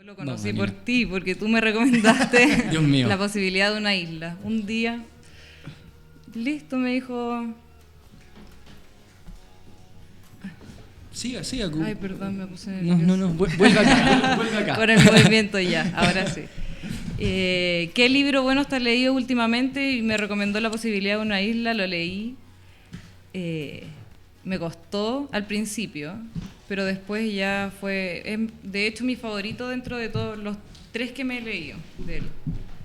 Lo conocí por ti, porque tú me recomendaste Dios mío. la posibilidad de una isla. Un día, listo, me dijo... Siga. Ay, perdón, me puse nerviosa. No, vuelva acá. Con el movimiento ya, ahora sí. ¿Qué libro bueno está leído últimamente? Y me recomendó la posibilidad de una isla, lo leí. Me costó al principio, pero después ya fue... de hecho, mi favorito dentro de todos los 3 que me he leído de él.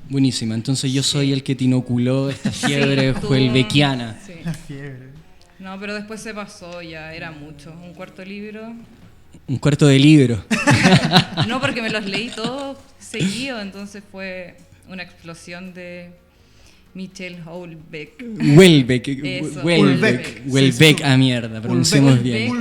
Buenísima, entonces yo soy el que te inoculó esta fiebre huelbeckiana. Sí. La fiebre. No, pero después se pasó, ya era mucho. Un cuarto libro. Un cuarto de libro. No, porque me los leí todos seguidos, entonces fue una explosión de Michel Houellebecq. Houellebecq, a mierda, pronunciamos bien.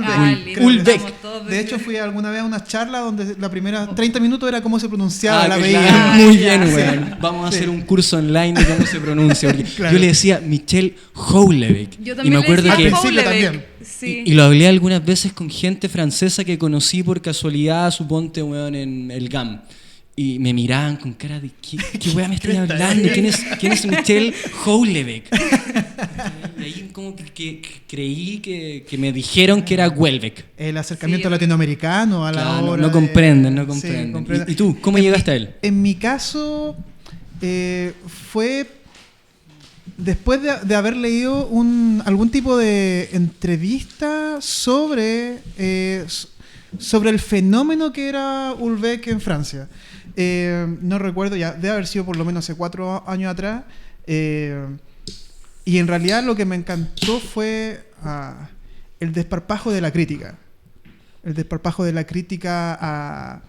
Houellebecq. De hecho, fui alguna vez a una charla donde la primera 30 minutos era cómo se pronunciaba la veía. Claro, muy bien, ya, weón. sí. Vamos a hacer un curso online de cómo se pronuncia. Porque Claro. yo le decía Michel Houellebecq. Yo Y también me acuerdo le decía que... Al principio Houellebecq, también. sí. Y lo hablé algunas veces con gente francesa que conocí por casualidad, suponte, weón, en el GAM. Y me miraban con cara de ¿qué weá me estás hablando? ¿Quién es Michel Houellebecq? Y ahí como que creí que me dijeron que era Houellebecq. El acercamiento Sí, latinoamericano a la Claro, hora. no comprenden, no Sí, comprenden. comprenden. ¿Y tú, cómo llegaste a él? En mi caso, fue después de haber leído algún tipo de entrevista sobre el fenómeno que era Houellebecq en Francia. No recuerdo, ya debe haber sido por lo menos hace 4 años atrás. Y en realidad lo que me encantó fue el desparpajo de la crítica. El desparpajo de la crítica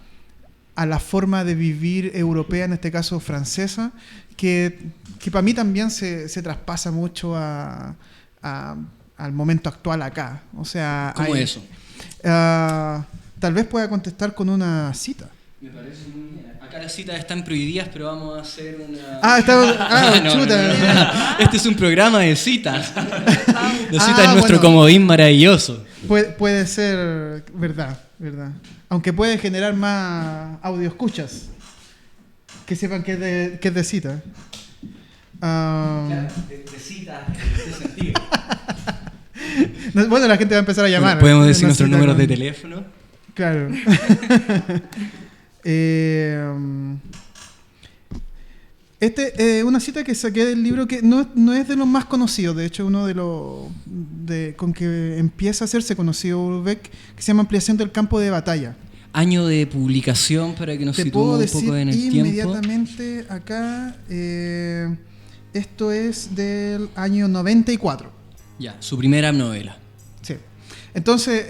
a la forma de vivir europea, en este caso francesa, que para mí también se traspasa mucho al momento actual acá. O sea, ¿Cómo es eso? Tal vez pueda contestar con una cita. Me parece muy bien. Acá las citas están prohibidas, pero vamos a hacer una... Chuta. Este es un programa de citas. La cita es nuestro bueno. comodín maravilloso. Puede ser verdad. Aunque puede generar más audio escuchas que sepan que es de cita. De citas en este sentido. Bueno, la gente va a empezar a llamar. Podemos decir Una nuestros cita números con- de teléfono. Claro. Una cita que saqué del libro que no es de los más conocidos, de hecho uno de los con que empieza a hacerse conocido Houellebecq, que se llama Ampliación del campo de batalla. Año de publicación para que nos Te puedo situemos un decir poco en el tiempo. inmediatamente acá, esto es del año 94. Ya, su primera novela. Sí. Entonces,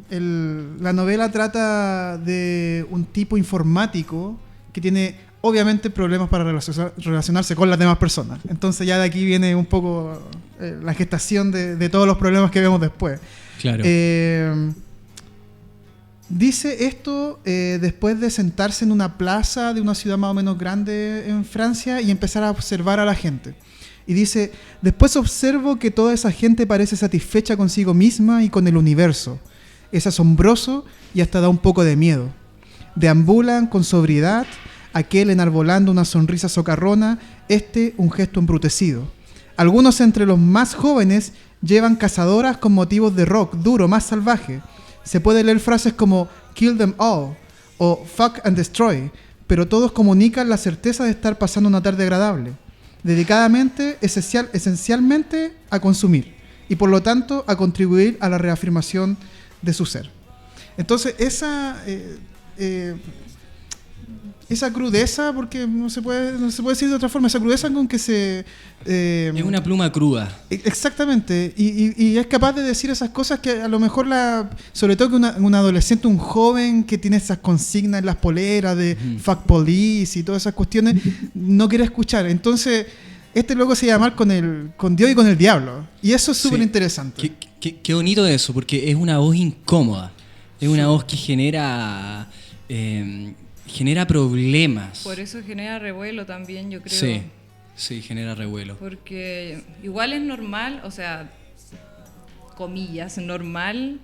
la novela trata de un tipo informático que tiene obviamente problemas para relacionarse con las demás personas. Entonces ya de aquí viene un poco la gestación de todos los problemas que vemos después. Claro. Dice esto después de sentarse en una plaza de una ciudad más o menos grande en Francia y empezar a observar a la gente. Y dice, después observo que toda esa gente parece satisfecha consigo misma y con el universo. Es asombroso y hasta da un poco de miedo. Deambulan con sobriedad, aquel enarbolando una sonrisa socarrona, un gesto embrutecido. Algunos entre los más jóvenes llevan cazadoras con motivos de rock duro, más salvaje. Se puede leer frases como "kill them all" o "fuck and destroy", pero todos comunican la certeza de estar pasando una tarde agradable, dedicadamente, esencialmente a consumir y por lo tanto a contribuir a la reafirmación de su ser. Entonces esa crudeza, porque no se puede decir de otra forma, esa crudeza con que se... es una pluma cruda. Exactamente, y es capaz de decir esas cosas que a lo mejor, sobre todo que un adolescente, un joven que tiene esas consignas en las poleras de fuck police y todas esas cuestiones, no quiere escuchar. Entonces, luego se llama con Dios y con el diablo, y eso es súper interesante. Qué bonito eso, porque es una voz incómoda. Es una voz que genera problemas. Por eso genera revuelo también, yo creo. Sí, genera revuelo. Porque igual es normal, o sea, comillas, normal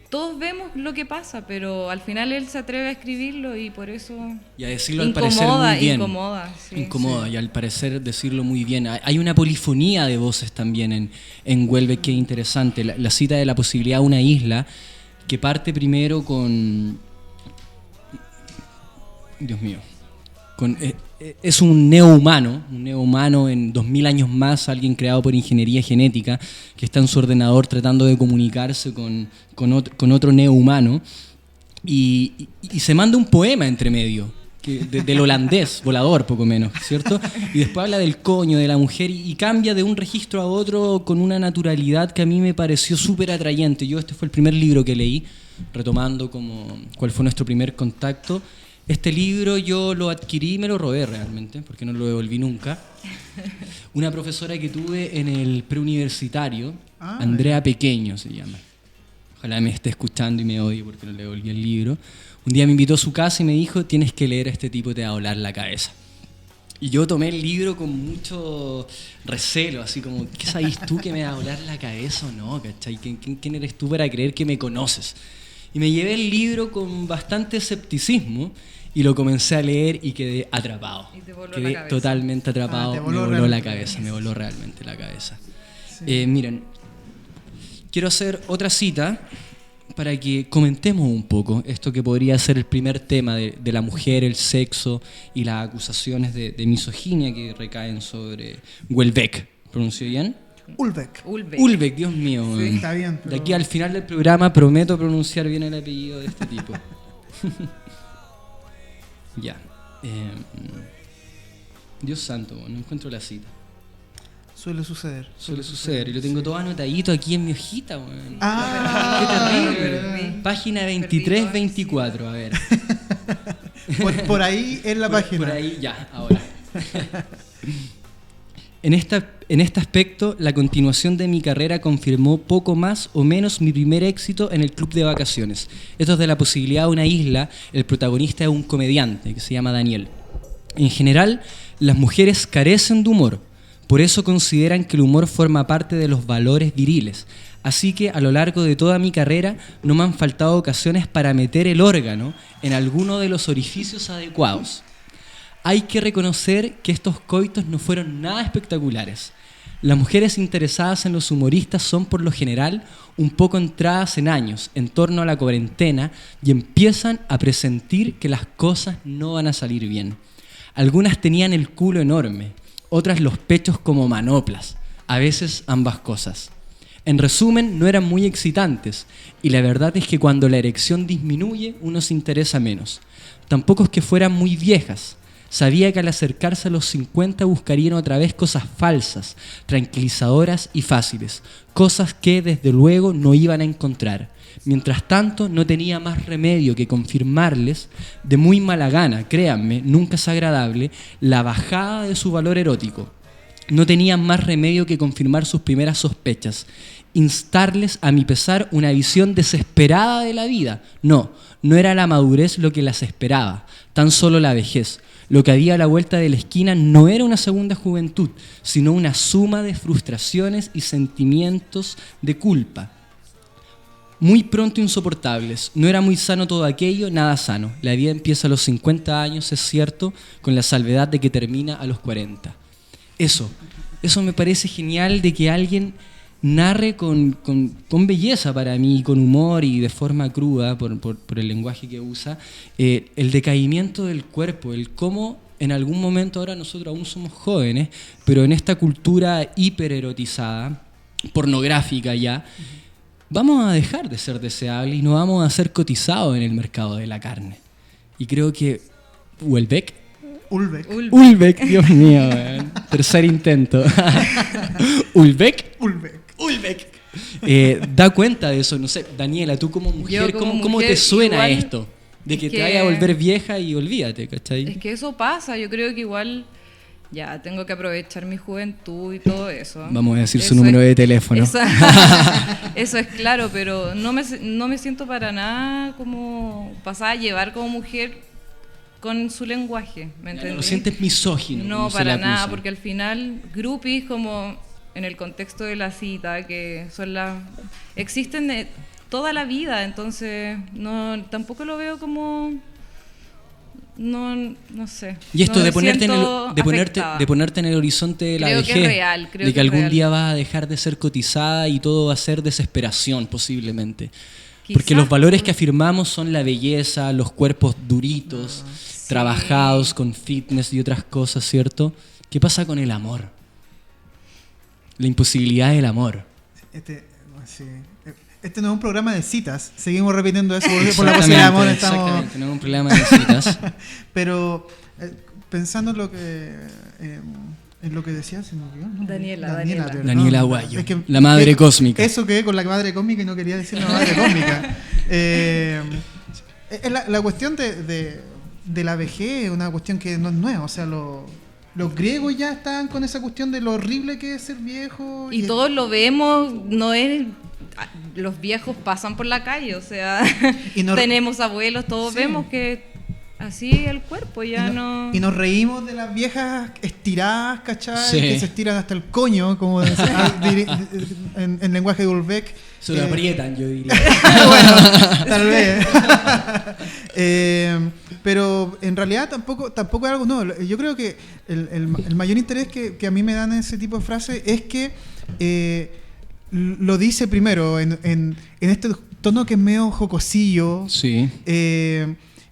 todos vemos lo que pasa, pero al final él se atreve a escribirlo y por eso Y a decirlo al parecer muy bien. Incomoda, y al parecer decirlo muy bien. Hay una polifonía de voces también en Houellebecq que es interesante. La cita de la posibilidad de una isla que parte primero con... Dios mío. Es un neohumano en 2000 años más, alguien creado por ingeniería genética, que está en su ordenador tratando de comunicarse con otro neohumano, y se manda un poema entre medio, del holandés, volador poco menos, ¿cierto? Y después habla del coño, de la mujer, y cambia de un registro a otro con una naturalidad que a mí me pareció súper atrayente. Este fue el primer libro que leí, retomando cuál fue nuestro primer contacto. Este libro yo lo adquirí y me lo robé realmente, porque no lo devolví nunca. Una profesora que tuve en el preuniversitario, Andrea Pequeño se llama. Ojalá me esté escuchando y me odie porque no le devolví el libro. Un día me invitó a su casa y me dijo, tienes que leer a este tipo, te va a volar la cabeza. Y yo tomé el libro con mucho recelo, así como, ¿qué sabes tú que me va a volar la cabeza o no? ¿Cachai? ¿Quién eres tú para creer que me conoces? Y me llevé el libro con bastante escepticismo y lo comencé a leer y quedé atrapado. Y te voló quedé la cabeza. Totalmente atrapado, Te me voló voló la realmente cabeza, me voló realmente la cabeza. Sí. Miren, quiero hacer otra cita para que comentemos un poco esto que podría ser el primer tema de la mujer, el sexo y las acusaciones de misoginia que recaen sobre Houellebecq. ¿Pronunció bien? Houellebecq. Dios mío. Sí, está bien. De aquí al final del programa prometo pronunciar bien el apellido de este tipo. Ya. Dios santo, no encuentro la cita. Suele suceder. Suele suceder. Y lo tengo todo anotadito aquí en mi hojita, weón. Ah, Qué terrible. Página 23-24, a ver. Por ahí es la página. Por ahí, ya, ahora. En este aspecto, la continuación de mi carrera confirmó poco más o menos mi primer éxito en el club de vacaciones. Esto es de la posibilidad de una isla, el protagonista es un comediante que se llama Daniel. En general, las mujeres carecen de humor, por eso consideran que el humor forma parte de los valores viriles. Así que a lo largo de toda mi carrera no me han faltado ocasiones para meter el órgano en alguno de los orificios adecuados. Hay que reconocer que estos coitos no fueron nada espectaculares. Las mujeres interesadas en los humoristas son por lo general un poco entradas en años, en torno a la cuarentena, y empiezan a presentir que las cosas no van a salir bien. Algunas tenían el culo enorme, otras los pechos como manoplas, a veces ambas cosas. En resumen, no eran muy excitantes, y la verdad es que cuando la erección disminuye, uno se interesa menos. Tampoco es que fueran muy viejas. Sabía que al acercarse a los 50 buscarían otra vez cosas falsas, tranquilizadoras y fáciles, cosas que desde luego no iban a encontrar. Mientras tanto, no tenía más remedio que confirmarles, de muy mala gana, créanme, nunca es agradable, la bajada de su valor erótico. No tenía más remedio que confirmar sus primeras sospechas, instarles a mi pesar una visión desesperada de la vida. No era la madurez lo que las esperaba, tan solo la vejez. Lo que había a la vuelta de la esquina no era una segunda juventud, sino una suma de frustraciones y sentimientos de culpa. Muy pronto insoportables. No era muy sano todo aquello, nada sano. La vida empieza a los 50 años, es cierto, con la salvedad de que termina a los 40. Eso me parece genial, de que alguien narre con belleza para mí, con humor y de forma cruda, por el lenguaje que usa, el decaimiento del cuerpo, el cómo en algún momento, ahora nosotros aún somos jóvenes, pero en esta cultura hipererotizada, pornográfica ya, vamos a dejar de ser deseables y no vamos a ser cotizados en el mercado de la carne. Y creo que Houellebecq, Dios mío, tercer intento. Houellebecq da cuenta de eso. No sé, Daniela, tú como mujer, ¿cómo te suena igual, esto? De que te vaya a volver vieja y olvídate, ¿cachai? Es que eso pasa, yo creo que igual ya tengo que aprovechar mi juventud y todo eso. Vamos a decir su número de teléfono. Eso es claro, pero no me siento para nada como pasada a llevar como mujer con su lenguaje, ¿me entiendes? ¿Lo sientes misógino? No, para nada, porque al final groupies, como en el contexto de la cita, que son existen toda la vida, entonces no, tampoco lo veo como... No sé. Y esto no de me ponerte, siento afectada. de ponerte en el horizonte de la Creo que vejez, es real, creo de que que es algún real. día vas a dejar de ser cotizada y todo va a ser desesperación posiblemente. Porque Quizás, los valores que afirmamos son la belleza, los cuerpos duritos, trabajados con fitness y otras cosas, ¿cierto? ¿Qué pasa con el amor? La imposibilidad del amor. Este no es un programa de citas. Seguimos repitiendo eso por la posibilidad de amor. Exactamente, no es un programa de citas. Pero pensando en lo que decía, se me olvidó, ¿no? Daniela. perdón. Daniela Aguayo, Es que- la madre cósmica. Eso quedé con la madre cósmica y no quería decir la madre cósmica. La cuestión de la vejez es una cuestión que no es nueva. O sea, los griegos ya estaban con esa cuestión de lo horrible que es ser viejo. Y todos lo vemos, no es... Los viejos pasan por la calle, o sea, Y nos- tenemos abuelos, todos Sí. vemos que así el cuerpo ya no... Y nos reímos de las viejas estiradas, ¿cachai? Sí. Que se estiran hasta el coño, como en lenguaje de Ulbeck. Se lo aprietan, yo diría. Bueno, tal vez. Pero en realidad tampoco es algo nuevo. Yo creo que el mayor interés que a mí me dan ese tipo de frases es que lo dice primero en este tono que es medio jocosillo. Sí.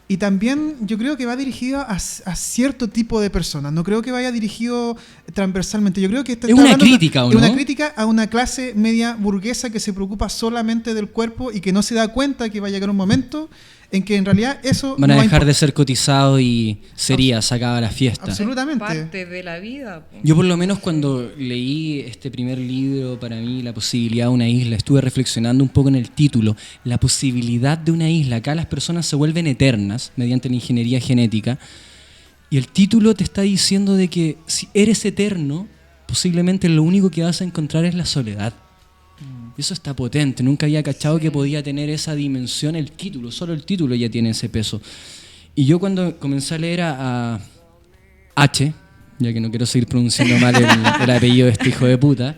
Y también yo creo que va dirigido a cierto tipo de personas. No creo que vaya dirigido transversalmente. Yo creo que Es una crítica, ¿o no? es una crítica a una clase media burguesa que se preocupa solamente del cuerpo y que no se da cuenta que va a llegar un momento en que en realidad eso Van a no va dejar de importar. ser cotizados y sería sacada la fiesta. Absolutamente. Parte de la vida. po. Yo por lo menos cuando leí este primer libro, para mí, La posibilidad de una isla, estuve reflexionando un poco en el título, la posibilidad de una isla. Acá las personas se vuelven eternas mediante la ingeniería genética y el título te está diciendo de que si eres eterno, posiblemente lo único que vas a encontrar es la soledad. Y eso está potente, nunca había cachado que podía tener esa dimensión el título, solo el título ya tiene ese peso. Y yo cuando comencé a leer a H, ya que no quiero seguir pronunciando mal el apellido de este hijo de puta,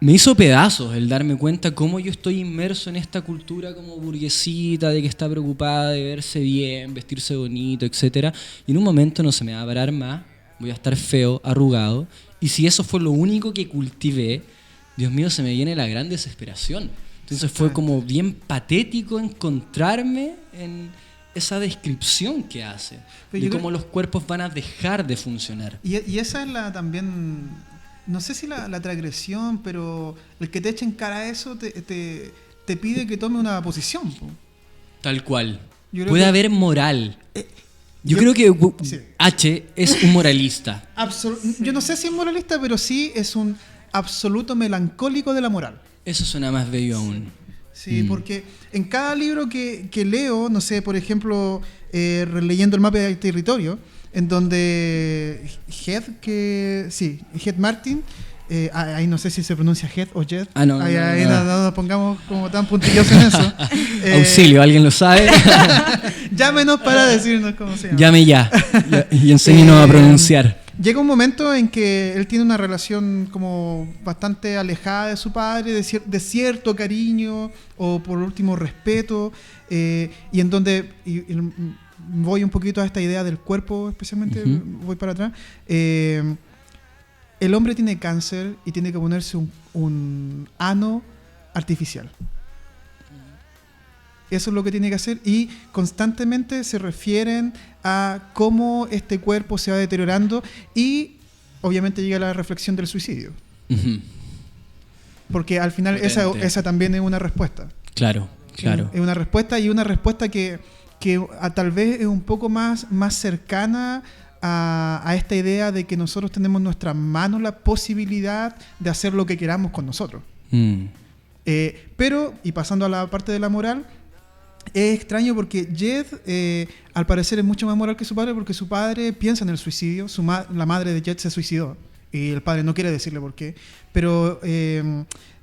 me hizo pedazos el darme cuenta cómo yo estoy inmerso en esta cultura como burguesita, de que está preocupada de verse bien, vestirse bonito, etc. Y en un momento no se me va a parar más, voy a estar feo, arrugado, y si eso fue lo único que cultivé, Dios mío, se me viene la gran desesperación. Entonces fue como bien patético encontrarme en esa descripción que hace, Pero de yo cómo los cuerpos van a dejar de funcionar. Y esa es también, no sé si la transgresión, pero el que te eche en cara eso te pide que tome una posición. Po. Tal cual. Yo creo Puede que- haber moral. Yo yo- creo que sí. H es un moralista. Yo no sé si es moralista, pero sí es un absoluto melancólico de la moral. Eso suena más bello aún. Sí, porque en cada libro que leo, no sé, por ejemplo, releyendo el mapa del territorio, en donde Heath Martin, ahí no sé si se pronuncia Heath o Jet, Ah, no, ahí, no, ahí no. no nos pongamos como tan puntillosos en eso. Auxilio, ¿alguien lo sabe? Llámenos para decirnos cómo se llama. Llame ya y enséñenos a pronunciar. Llega un momento en que él tiene una relación como bastante alejada de su padre, de cierto cariño o por último respeto, y en donde voy un poquito a esta idea del cuerpo, especialmente voy para atrás. El hombre tiene cáncer y tiene que ponerse un ano artificial. Eso es lo que tiene que hacer y constantemente se refieren a cómo este cuerpo se va deteriorando y obviamente llega la reflexión del suicidio. Ujú. Porque al final Potente. esa también es una respuesta. Claro. Es una respuesta y una respuesta que tal vez es un poco más cercana a esta idea de que nosotros tenemos en nuestras manos la posibilidad de hacer lo que queramos con nosotros. Pero, y pasando a la parte de la moral, es extraño porque Jed al parecer es mucho más moral que su padre porque su padre piensa en el suicidio, la madre de Jed se suicidó y el padre no quiere decirle por qué, pero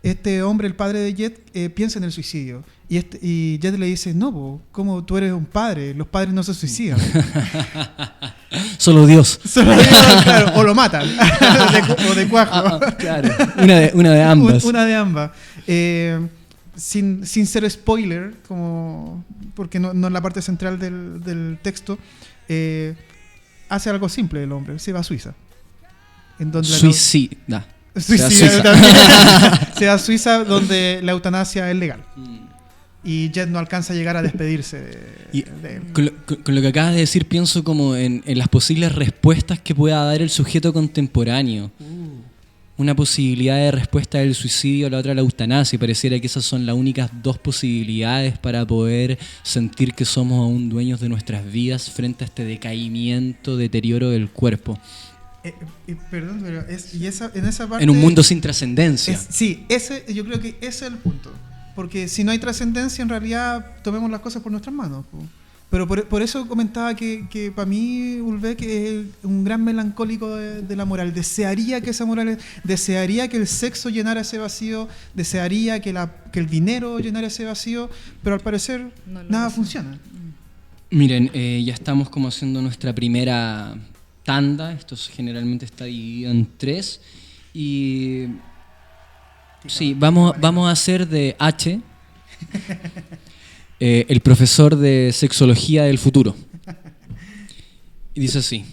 este hombre, el padre de Jed, piensa en el suicidio y Jed le dice, no, ¿cómo tú eres un padre? Los padres no se suicidan. Solo Dios. Claro, o lo matan o de cuajo. Claro. Una de ambas. Una de ambas. sin ser spoiler, como porque no es la parte central del texto, hace algo simple el hombre, se va a Suiza. En donde Suicida. Suicida también. Se va a Suiza, donde la eutanasia es legal. Y Jet no alcanza a llegar a despedirse de él. Con lo que acabas de decir, pienso como en las posibles respuestas que pueda dar el sujeto contemporáneo. Una posibilidad de respuesta del suicidio, la otra la eutanasia. Y pareciera que esas son las únicas dos posibilidades para poder sentir que somos aún dueños de nuestras vidas frente a este decaimiento, deterioro del cuerpo. Perdón, pero en esa parte... En un mundo sin trascendencia. Yo creo que ese es el punto. Porque si no hay trascendencia, en realidad tomemos las cosas por nuestras manos. Pero por eso comentaba que para mí Houellebecq es un gran melancólico de la moral. Desearía que esa moral, desearía que el sexo llenara ese vacío, desearía que el dinero llenara ese vacío, pero al parecer nada funciona. Miren, ya estamos como haciendo nuestra primera tanda. Esto generalmente está dividido en 3. Y sí, vamos a hacer de H el profesor de sexología del futuro. Y dice así: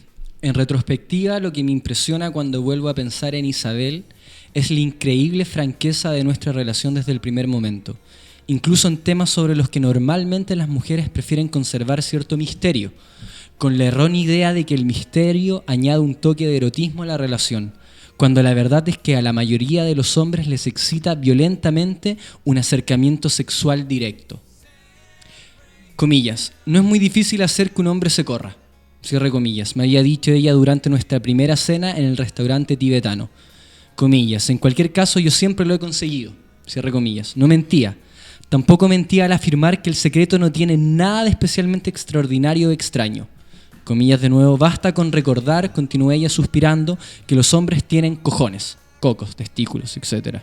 en retrospectiva, lo que me impresiona cuando vuelvo a pensar en Isabel es la increíble franqueza de nuestra relación desde el primer momento, incluso en temas sobre los que normalmente las mujeres prefieren conservar cierto misterio, con la errónea idea de que el misterio añade un toque de erotismo a la relación, cuando la verdad es que a la mayoría de los hombres les excita violentamente un acercamiento sexual directo. Comillas, no es muy difícil hacer que un hombre se corra, cierre comillas, me había dicho ella durante nuestra primera cena en el restaurante tibetano. Comillas, en cualquier caso yo siempre lo he conseguido, cierre comillas, no mentía. Tampoco mentía al afirmar que el secreto no tiene nada de especialmente extraordinario o extraño. Comillas de nuevo, basta con recordar, continuó ella suspirando, que los hombres tienen cojones, cocos, testículos, etc.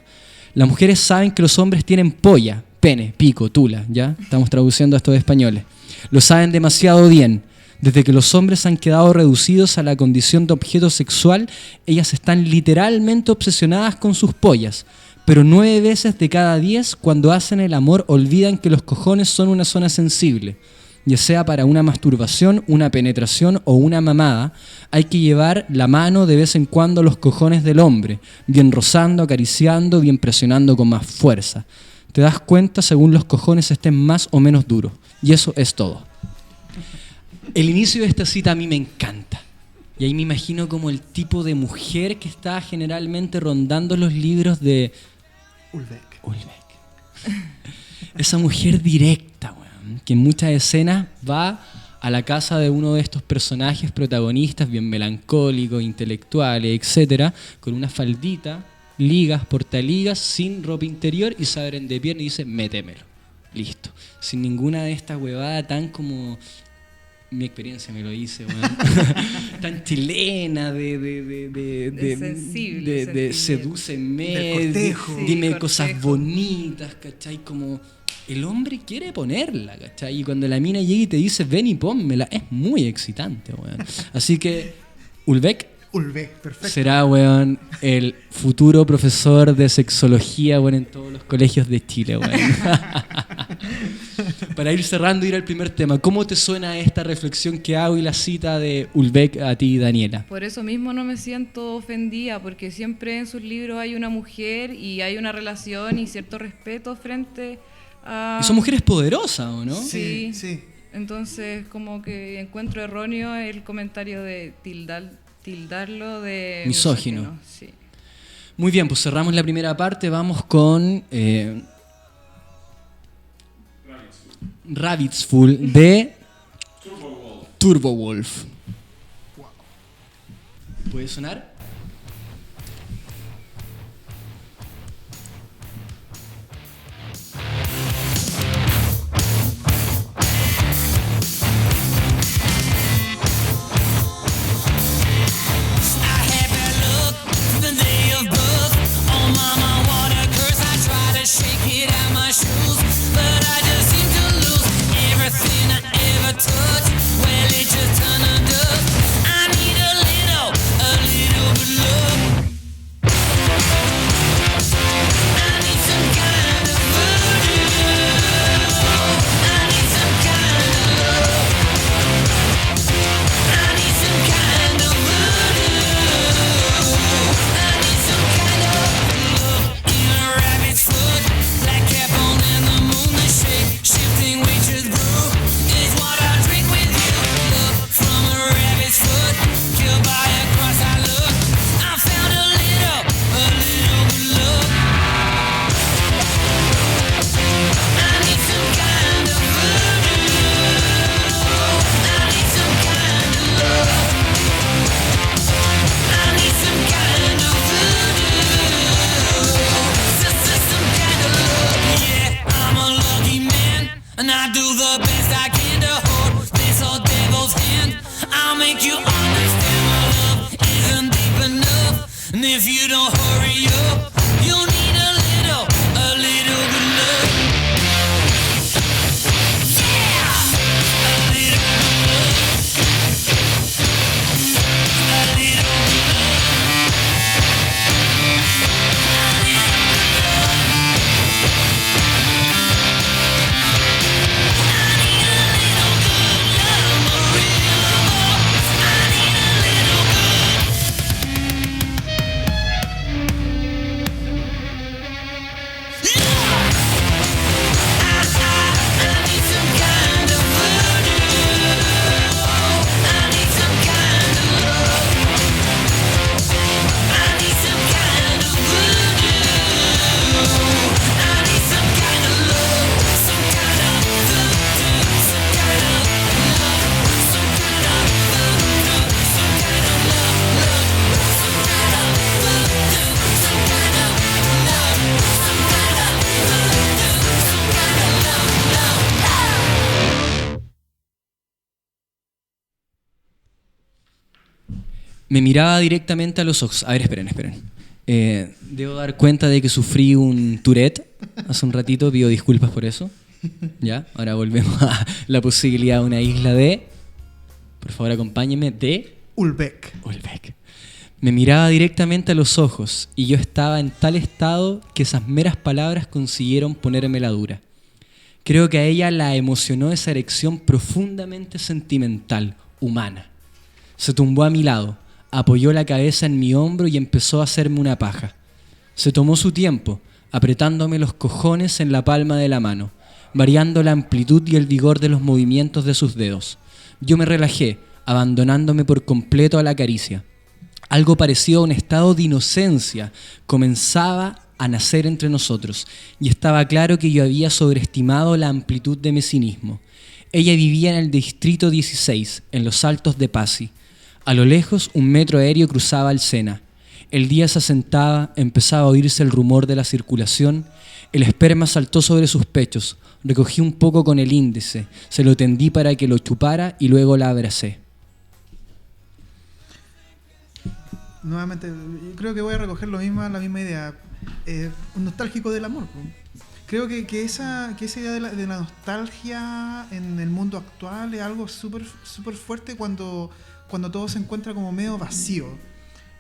Las mujeres saben que los hombres tienen polla, pene, pico, tula, ¿ya? Estamos traduciendo esto de españoles. Lo saben demasiado bien. Desde que los hombres han quedado reducidos a la condición de objeto sexual, ellas están literalmente obsesionadas con sus pollas. Pero 9 veces de cada 10, cuando hacen el amor, olvidan que los cojones son una zona sensible. Ya sea para una masturbación, una penetración o una mamada, hay que llevar la mano de vez en cuando a los cojones del hombre, bien rozando, acariciando, bien presionando con más fuerza. Te das cuenta según los cojones estén más o menos duros. Y eso es todo. El inicio de esta cita a mí me encanta. Y ahí me imagino como el tipo de mujer que está generalmente rondando los libros de Houellebecq. Esa mujer directa, weón, que en muchas escenas va a la casa de uno de estos personajes protagonistas, bien melancólicos, intelectuales, etcétera, con una faldita, ligas, portaligas, sin ropa interior y se abren de pierna y dice, métemelo. Listo. Sin ninguna de estas huevadas tan como... Mi experiencia me lo dice, weón. Tan chilena de sensible, de sedúceme, dime cortejo. Cosas bonitas, ¿cachai? Como el hombre quiere ponerla, ¿cachai? Y cuando la mina llega y te dice, ven y pónmela, es muy excitante, weón. Así que, Houellebecq, perfecto. Será, weón, el futuro profesor de sexología, weón, en todos los colegios de Chile, weón. Para ir cerrando, ir al primer tema, ¿cómo te suena esta reflexión que hago y la cita de Houellebecq a ti, Daniela? Por eso mismo no me siento ofendida, porque siempre en sus libros hay una mujer y hay una relación y cierto respeto frente a... Y son mujeres poderosas, ¿o no? Sí. Entonces, como que encuentro erróneo el comentario de tildarlo de misógino. Sí. Muy bien, pues cerramos la primera parte, vamos con Rabbit's Fool de Turbo Wolf. ¿Puede sonar? Touch, well, it just turned to dust. I need a little make you understand my love isn't deep enough. And if you don't hurry up, you'll need a little good love. Yeah, a little good love. A little good love. Me miraba directamente a los ojos. A ver, esperen. Debo dar cuenta de que sufrí un Tourette hace un ratito, pido disculpas por eso. Ya, ahora volvemos a la posibilidad de una isla de... Por favor, acompáñenme, de... Ulbeck. Me miraba directamente a los ojos y yo estaba en tal estado que esas meras palabras consiguieron ponerme la dura. Creo que a ella la emocionó esa erección profundamente sentimental, humana. Se tumbó a mi lado, apoyó la cabeza en mi hombro y empezó a hacerme una paja. Se tomó su tiempo, apretándome los cojones en la palma de la mano, variando la amplitud y el vigor de los movimientos de sus dedos. Yo me relajé, abandonándome por completo a la caricia. Algo parecido a un estado de inocencia comenzaba a nacer entre nosotros, y estaba claro que yo había sobreestimado la amplitud de mi cinismo. Ella vivía en el distrito 16, en los Altos de Passy. A lo lejos, un metro aéreo cruzaba el Sena. El día se asentaba, empezaba a oírse el rumor de la circulación. El esperma saltó sobre sus pechos. Recogí un poco con el índice, se lo tendí para que lo chupara y luego la abracé. Nuevamente, yo creo que voy a recoger la misma idea. Un nostálgico del amor. Creo que esa idea de la nostalgia en el mundo actual es algo súper fuerte cuando todo se encuentra como medio vacío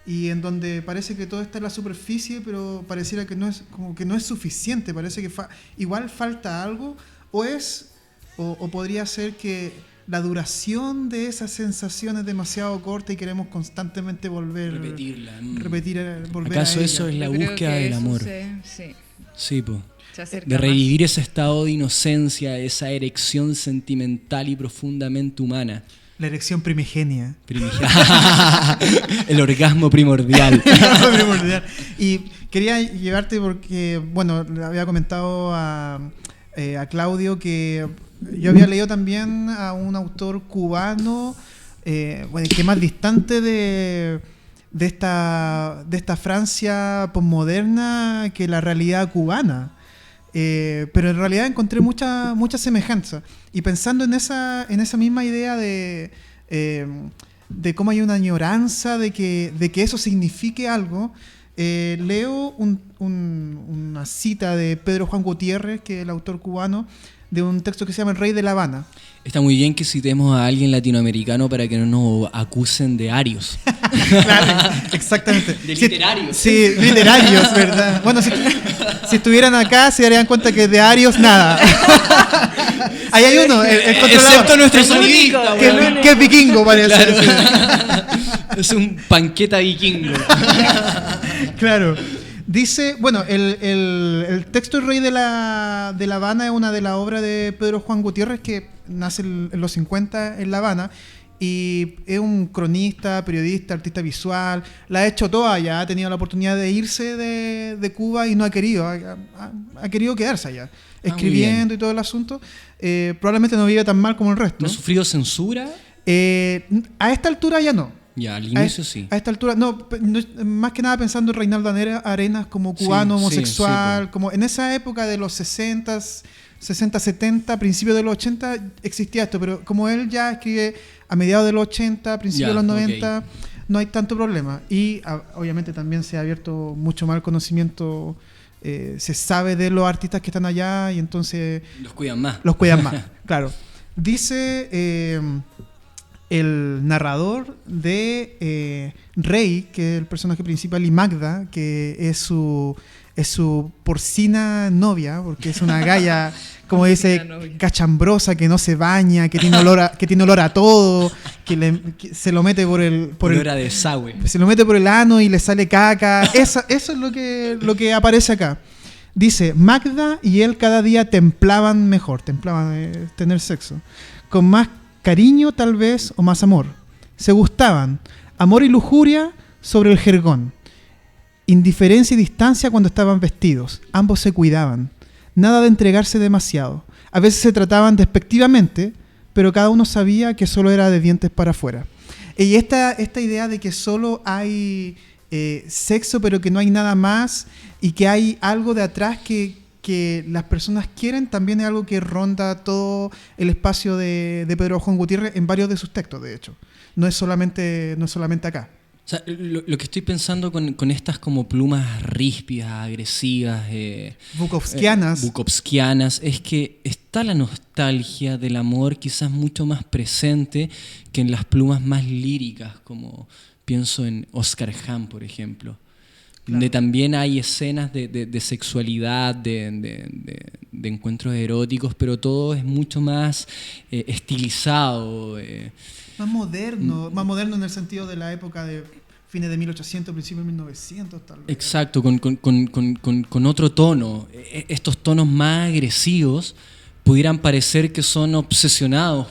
y en donde parece que todo está en la superficie, pero pareciera que no es suficiente. Parece que igual falta algo, o podría ser que la duración de esa sensación es demasiado corta y queremos constantemente repetirla. Volver ¿Acaso a eso ella? es la Yo creo búsqueda que del eso amor? Sí, po. se acerca De más. revivir ese estado de inocencia, esa erección sentimental y profundamente humana. La erección primigenia. El orgasmo primordial. Primordial. Y quería llevarte porque, bueno, le había comentado a Claudio que yo había leído también a un autor cubano, que más distante de esta Francia posmoderna que la realidad cubana. Pero en realidad encontré mucha semejanza. Y pensando en esa misma idea de cómo hay una añoranza de que eso signifique algo, leo una cita de Pedro Juan Gutiérrez, que es el autor cubano, de un texto que se llama El Rey de La Habana. Está muy bien que citemos a alguien latinoamericano para que no nos acusen de arios. Claro, exactamente. De literarios. Sí, literarios, ¿verdad? Bueno, si estuvieran acá se darían cuenta que de arios nada. Ahí hay uno, el controlador. Excepto nuestro sonidista, que es vikingo, parece. Claro. Es un panqueta vikingo. Claro. Dice, bueno, el texto El Rey de La Habana es una de las obras de Pedro Juan Gutiérrez, que nace en los 50 en La Habana, y es un cronista, periodista, artista visual. La ha hecho toda ya, ha tenido la oportunidad de irse de Cuba y no ha querido, ha querido quedarse allá, escribiendo y todo el asunto. Probablemente no vive tan mal como el resto. ¿No ha sufrido censura? A esta altura ya no. Ya, al inicio sí. A esta altura, no, más que nada pensando en Reinaldo Arenas como cubano Sí, homosexual, sí, como en esa época de los 60, 70, principios de los 80 existía esto, pero como él ya escribe a mediados de los 80, principios de los 90, no hay tanto problema. Y obviamente también se ha abierto mucho más el conocimiento, se sabe de los artistas que están allá y entonces Los cuidan más. los cuidan más, claro. Dice el narrador de Rey, que es el personaje principal, y Magda, que es su porcina novia, porque es una galla, como dice, Porcina novia. cachambrosa, que no se baña, que tiene olor a todo, que se lo mete por el Olor a desagüe. se lo mete por el ano y le sale caca. Eso es lo que aparece acá. Dice, Magda y él cada día templaban tener sexo, con más cariño tal vez o más amor. Se gustaban, amor y lujuria sobre el jergón, indiferencia y distancia cuando estaban vestidos. Ambos se cuidaban, nada de entregarse demasiado. A veces se trataban despectivamente, pero cada uno sabía que solo era de dientes para afuera. Y esta idea de que solo hay sexo, pero que no hay nada más, y que hay algo de atrás que las personas quieren, también es algo que ronda todo el espacio de Pedro Juan Gutiérrez en varios de sus textos, de hecho. No es solamente acá. O sea, lo que estoy pensando con estas como plumas ríspidas, agresivas, Bukowskianas, es que está la nostalgia del amor quizás mucho más presente que en las plumas más líricas, como pienso en Oscar Hahn, por ejemplo. Donde también hay escenas de sexualidad, de encuentros eróticos, pero todo es mucho más estilizado. Más moderno en el sentido de la época de fines de 1800, principios de 1900, tal vez. Exacto, con otro tono. Estos tonos más agresivos pudieran parecer que son obsesionados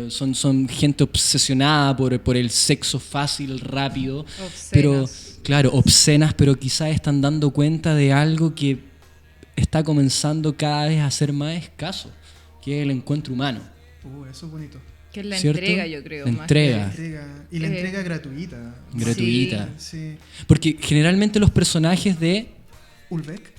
son gente obsesionada por el sexo fácil, rápido, Obscenas. pero claro, obscenas, pero quizás están dando cuenta de algo que está comenzando cada vez a ser más escaso, que es el encuentro humano. Eso es bonito. Que es la ¿Cierto? entrega, yo creo. La más entrega. Y la entrega gratuita. Gratuita. Sí. Porque generalmente los personajes de Ulbeck.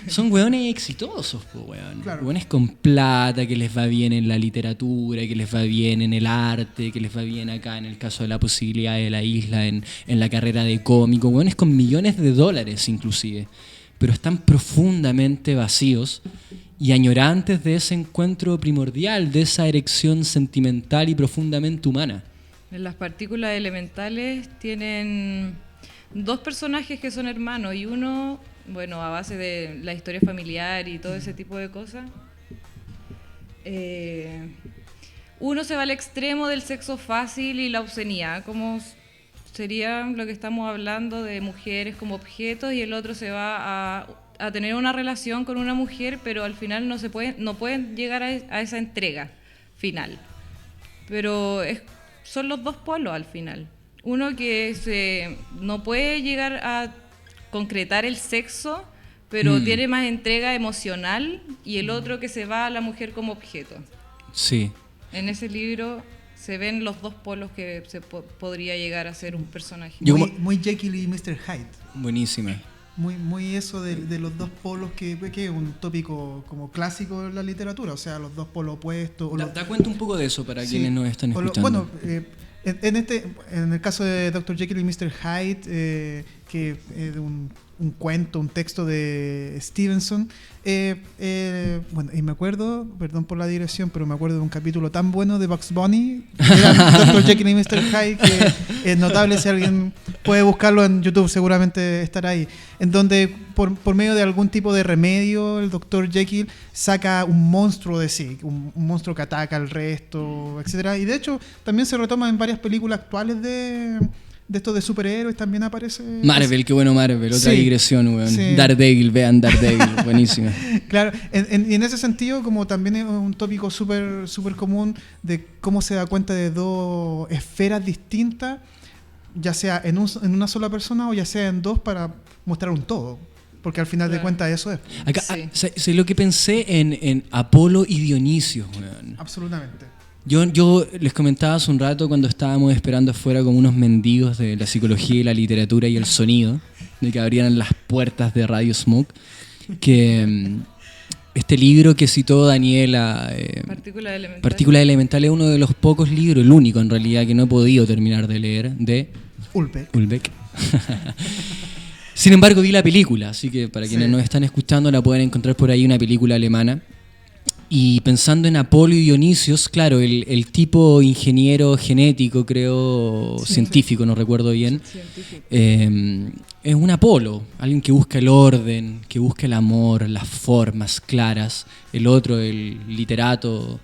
son hueones exitosos, po, weón. Claro. Hueones con plata, que les va bien en la literatura, que les va bien en el arte, que les va bien acá en el caso de La Posibilidad de la Isla, en la carrera de cómico, hueones con millones de dólares inclusive, pero están profundamente vacíos y añorantes de ese encuentro primordial, de esa erección sentimental y profundamente humana. En las partículas elementales tienen dos personajes que son hermanos y uno, bueno, a base de la historia familiar y todo ese tipo de cosas, uno se va al extremo del sexo fácil y la obscenidad, como sería lo que estamos hablando de mujeres como objetos, y el otro se va a tener una relación con una mujer, pero al final no pueden llegar a esa entrega final. Pero son los dos polos al final. Uno que no puede llegar a concretar el sexo, pero tiene más entrega emocional, y el otro que se va a la mujer como objeto. Sí. En ese libro se ven los dos polos que podría llegar a ser un personaje. Muy Jekyll y Mr. Hyde. Buenísima. Muy eso de los dos polos, que es un tópico como clásico en la literatura, o sea, los dos polos opuestos. Da cuenta un poco de eso para quienes nos están escuchando. Bueno, en el caso de Dr. Jekyll y Mr. Hyde, que es un cuento, un texto de Stevenson, bueno, y me acuerdo, perdón por la digresión, pero me acuerdo de un capítulo tan bueno de Bugs Bunny, que era Dr. Jekyll y Mr. Hyde, que es notable. Si alguien puede buscarlo en YouTube, seguramente estará ahí, en donde por medio de algún tipo de remedio el Dr. Jekyll saca un monstruo de sí, un monstruo que ataca al resto, etcétera. Y de hecho también se retoma en varias películas actuales de estos de superhéroes, también aparece. Marvel, qué bueno Marvel, otra digresión, weón. Sí. Daredevil, vean Daredevil, buenísima. Claro, y en ese sentido, como también es un tópico súper común de cómo se da cuenta de dos esferas distintas, ya sea en una sola persona o ya sea en dos, para mostrar un todo. Porque al final de cuentas eso es. Acá, sé lo que pensé en Apolo y Dionisio, weón. Absolutamente. Yo les comentaba hace un rato cuando estábamos esperando afuera como unos mendigos de la psicología y la literatura y el sonido, de que abrieran las puertas de Radio Smoke, que este libro que citó Daniela, Partículas elementales. Partículas Elementales, es uno de los pocos libros, el único en realidad, que no he podido terminar de leer, de Ulbeck. Sin embargo, vi la película, así que para quienes nos están escuchando la pueden encontrar por ahí, una película alemana. Y pensando en Apolo y Dionisios, claro, el tipo ingeniero genético, creo, científico, no recuerdo bien, es un Apolo, alguien que busca el orden, que busca el amor, las formas claras. El otro, el literato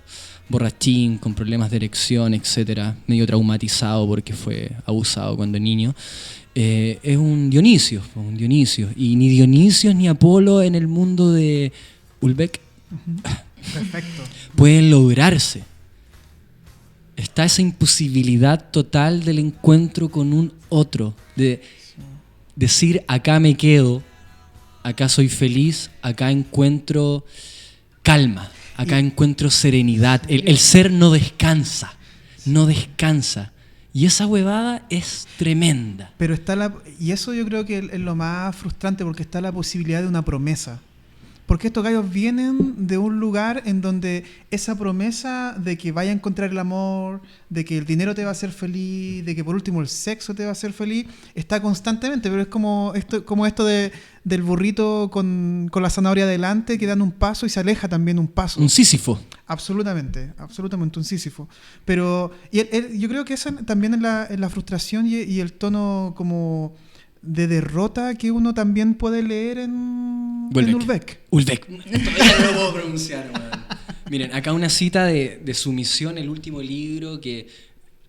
borrachín, con problemas de erección, etcétera, medio traumatizado porque fue abusado cuando niño. Es un Dionisio. Y ni Dionisios ni Apolo en el mundo de Ulbeck Perfecto. pueden lograrse. Está esa imposibilidad total del encuentro con un otro, de decir acá me quedo, acá soy feliz, acá encuentro calma, acá encuentro serenidad. El ser no descansa. Y esa huevada es tremenda. Pero y eso yo creo que es lo más frustrante, porque está la posibilidad de una promesa. Porque estos gallos vienen de un lugar en donde esa promesa de que vaya a encontrar el amor, de que el dinero te va a hacer feliz, de que por último el sexo te va a hacer feliz, está constantemente. Pero es como esto del burrito con la zanahoria delante, que dan un paso y se aleja también un paso. Un Sísifo. Absolutamente un Sísifo. Pero yo creo que esa también es la frustración y el tono como de derrota que uno también puede leer en Ulbeck. Ulbeck. Todavía no lo puedo pronunciar, man. Miren, acá una cita de Sumisión, el último libro, que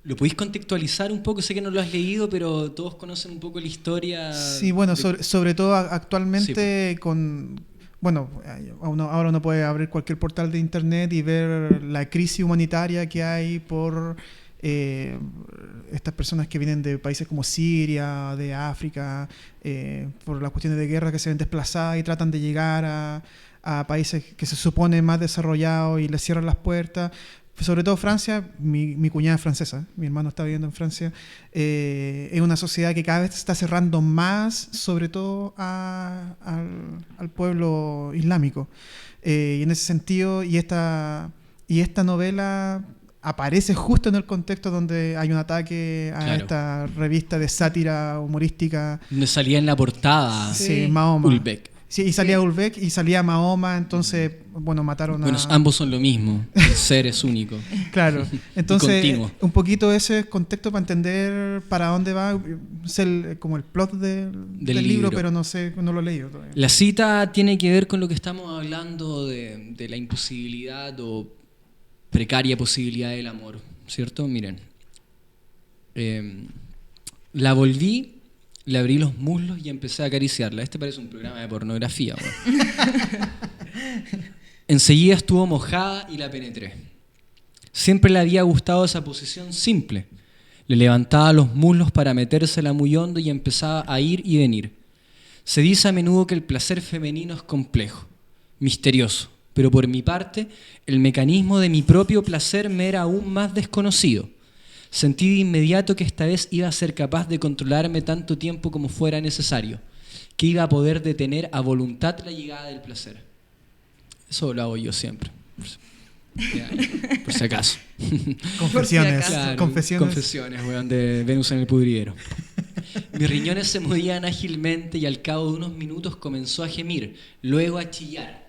lo podéis contextualizar un poco. Sé que no lo has leído, pero todos conocen un poco la historia. Sí, bueno, sobre todo actualmente sí, bueno, ahora uno puede abrir cualquier portal de internet y ver la crisis humanitaria que hay por estas personas que vienen de países como Siria, de África, por las cuestiones de guerra, que se ven desplazadas y tratan de llegar a países que se suponen más desarrollados y les cierran las puertas. Sobre todo Francia, mi cuñada es francesa, mi hermano está viviendo en Francia, es una sociedad que cada vez se está cerrando más, sobre todo al pueblo islámico. Y en ese sentido, y esta novela aparece justo en el contexto donde hay un ataque a esta revista de sátira humorística. Donde salía en la portada Mahoma. Ulbeck. Sí, y salía Ulbeck y salía Mahoma, entonces, bueno, mataron a... Bueno, ambos son lo mismo, el ser es único. Claro, entonces, continuo. Un poquito ese contexto para entender para dónde va, es como el plot del libro, pero no sé, no lo he leído todavía. La cita tiene que ver con lo que estamos hablando de la imposibilidad o precaria posibilidad del amor, ¿cierto? Miren, la volví, le abrí los muslos y empecé a acariciarla. Este parece un programa de pornografía, bueno. Enseguida estuvo mojada y la penetré. Siempre le había gustado esa posición simple. Le levantaba los muslos para metérsela muy hondo y empezaba a ir y venir. Se dice a menudo que el placer femenino es complejo, misterioso. Pero por mi parte, el mecanismo de mi propio placer me era aún más desconocido. Sentí de inmediato que esta vez iba a ser capaz de controlarme tanto tiempo como fuera necesario, que iba a poder detener a voluntad la llegada del placer. Eso lo hago yo siempre, por si acaso. Confesiones. Claro, confesiones, weón, de Venus en el pudriero. Mis riñones se movían ágilmente y al cabo de unos minutos comenzó a gemir, luego a chillar.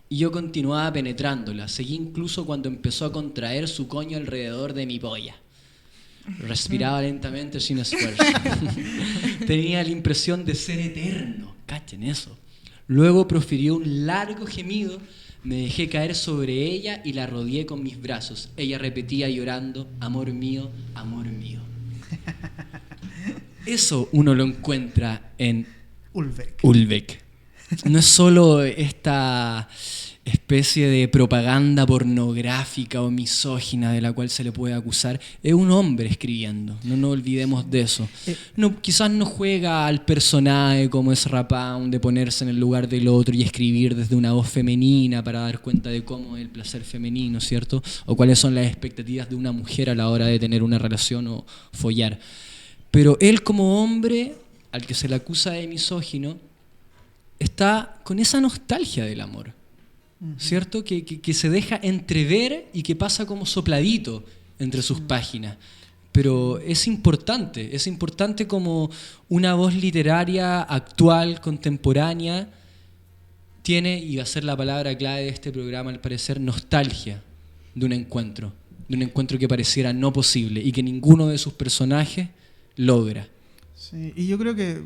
Y yo continuaba penetrándola. Seguí incluso cuando empezó a contraer su coño alrededor de mi polla. Respiraba lentamente sin esfuerzo. Tenía la impresión de ser eterno. Cachen eso. Luego profirió un largo gemido. Me dejé caer sobre ella y la rodeé con mis brazos. Ella repetía llorando, amor mío, amor mío. Eso uno lo encuentra en Ulbeck. No es solo esta especie de propaganda pornográfica o misógina de la cual se le puede acusar, es un hombre escribiendo. No nos olvidemos de eso. Quizás no juega al personaje como es Rapound, de ponerse en el lugar del otro y escribir desde una voz femenina para dar cuenta de cómo es el placer femenino, ¿cierto? O cuáles son las expectativas de una mujer a la hora de tener una relación o follar. Pero él como hombre, al que se le acusa de misógino, está con esa nostalgia del amor, ¿cierto? Que se deja entrever y que pasa como sopladito entre sus páginas. Pero es importante como una voz literaria actual, contemporánea, tiene, y va a ser la palabra clave de este programa al parecer, nostalgia de un encuentro que pareciera no posible y que ninguno de sus personajes logra. Sí, y yo creo que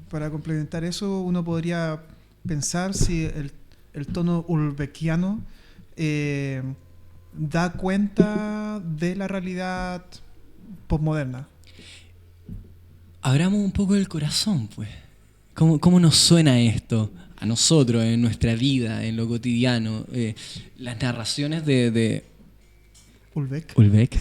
para complementar eso uno podría pensar si el tono ulbekiano da cuenta de la realidad posmoderna. Abramos un poco el corazón, pues. ¿Cómo nos suena esto a nosotros en nuestra vida, en lo cotidiano? Las narraciones de Ulbeck.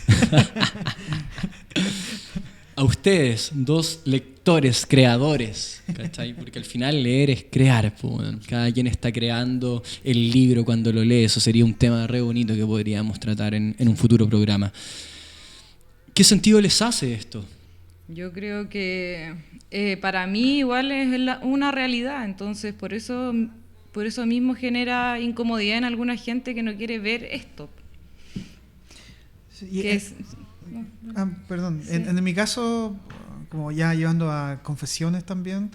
A ustedes, dos lectores, creadores, ¿cachai? Porque al final leer es crear, pues. Cada quien está creando el libro cuando lo lee. Eso sería un tema re bonito que podríamos tratar en un futuro programa. ¿Qué sentido les hace esto? Yo creo que para mí igual es una realidad, entonces por eso mismo genera incomodidad en alguna gente que no quiere ver esto. Sí, Que perdón, Sí. en mi caso, como ya llevando a confesiones también,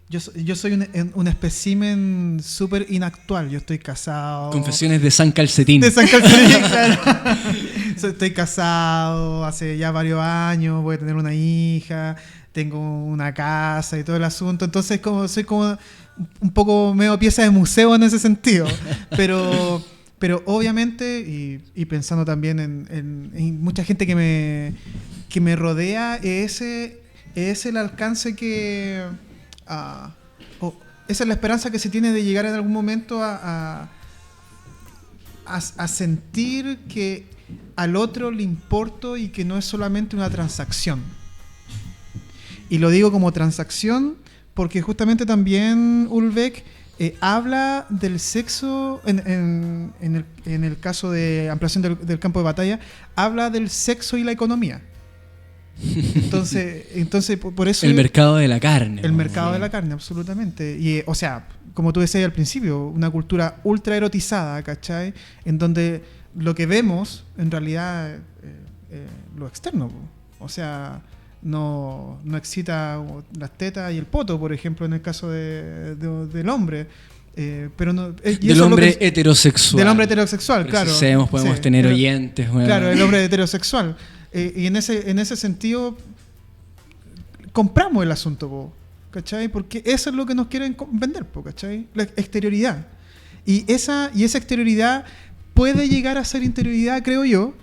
yo soy un espécimen súper inactual. Yo estoy casado. Confesiones de San Calcetín. De San Calcetín, claro. Estoy casado hace ya varios años, voy a tener una hija, tengo una casa y todo el asunto. Entonces soy como un poco medio pieza de museo en ese sentido. Pero obviamente, y pensando también en mucha gente que me rodea, es el alcance que... esa es la esperanza que se tiene de llegar en algún momento a sentir que al otro le importo y que no es solamente una transacción. Y lo digo como transacción porque justamente también Ulbeck habla del sexo, en el caso de ampliación del campo de batalla, habla del sexo y la economía. Entonces por eso... El mercado de la carne. El mercado de la carne, absolutamente. Y, o sea, como tú decías al principio, una cultura ultra erotizada, ¿cachai? En donde lo que vemos, en realidad, lo externo. O sea, no excita las tetas y el poto, por ejemplo, en el caso del hombre. Pero no, del hombre heterosexual. Del hombre heterosexual, claro. Podemos tener oyentes. Bueno. Claro, el hombre heterosexual. Y en ese sentido, compramos el asunto, ¿cachai? Porque eso es lo que nos quieren vender, ¿cachai? La exterioridad. Y esa exterioridad puede llegar a ser interioridad, creo yo,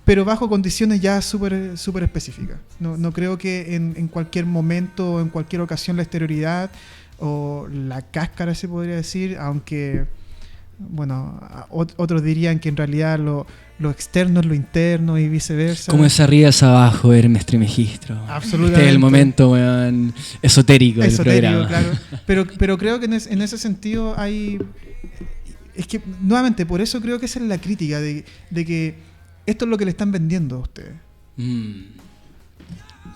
pero bajo condiciones ya súper súper específicas. No creo que en cualquier momento o en cualquier ocasión la exterioridad o la cáscara, se podría decir, aunque, bueno, otros dirían que en realidad lo externo es lo interno y viceversa. Como es arriba es abajo, Hermes Trismegisto. Absolutamente. Este es el momento, weón, esotérico del programa. Claro. Pero creo que en ese sentido hay... Es que, nuevamente, por eso creo que esa es la crítica de que esto es lo que le están vendiendo a ustedes. ¿Y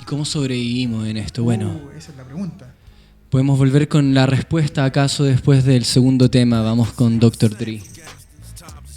cómo sobrevivimos en esto? Bueno, esa es la pregunta. ¿podemos volver con la respuesta acaso después del segundo tema? Vamos con Dr. Dre,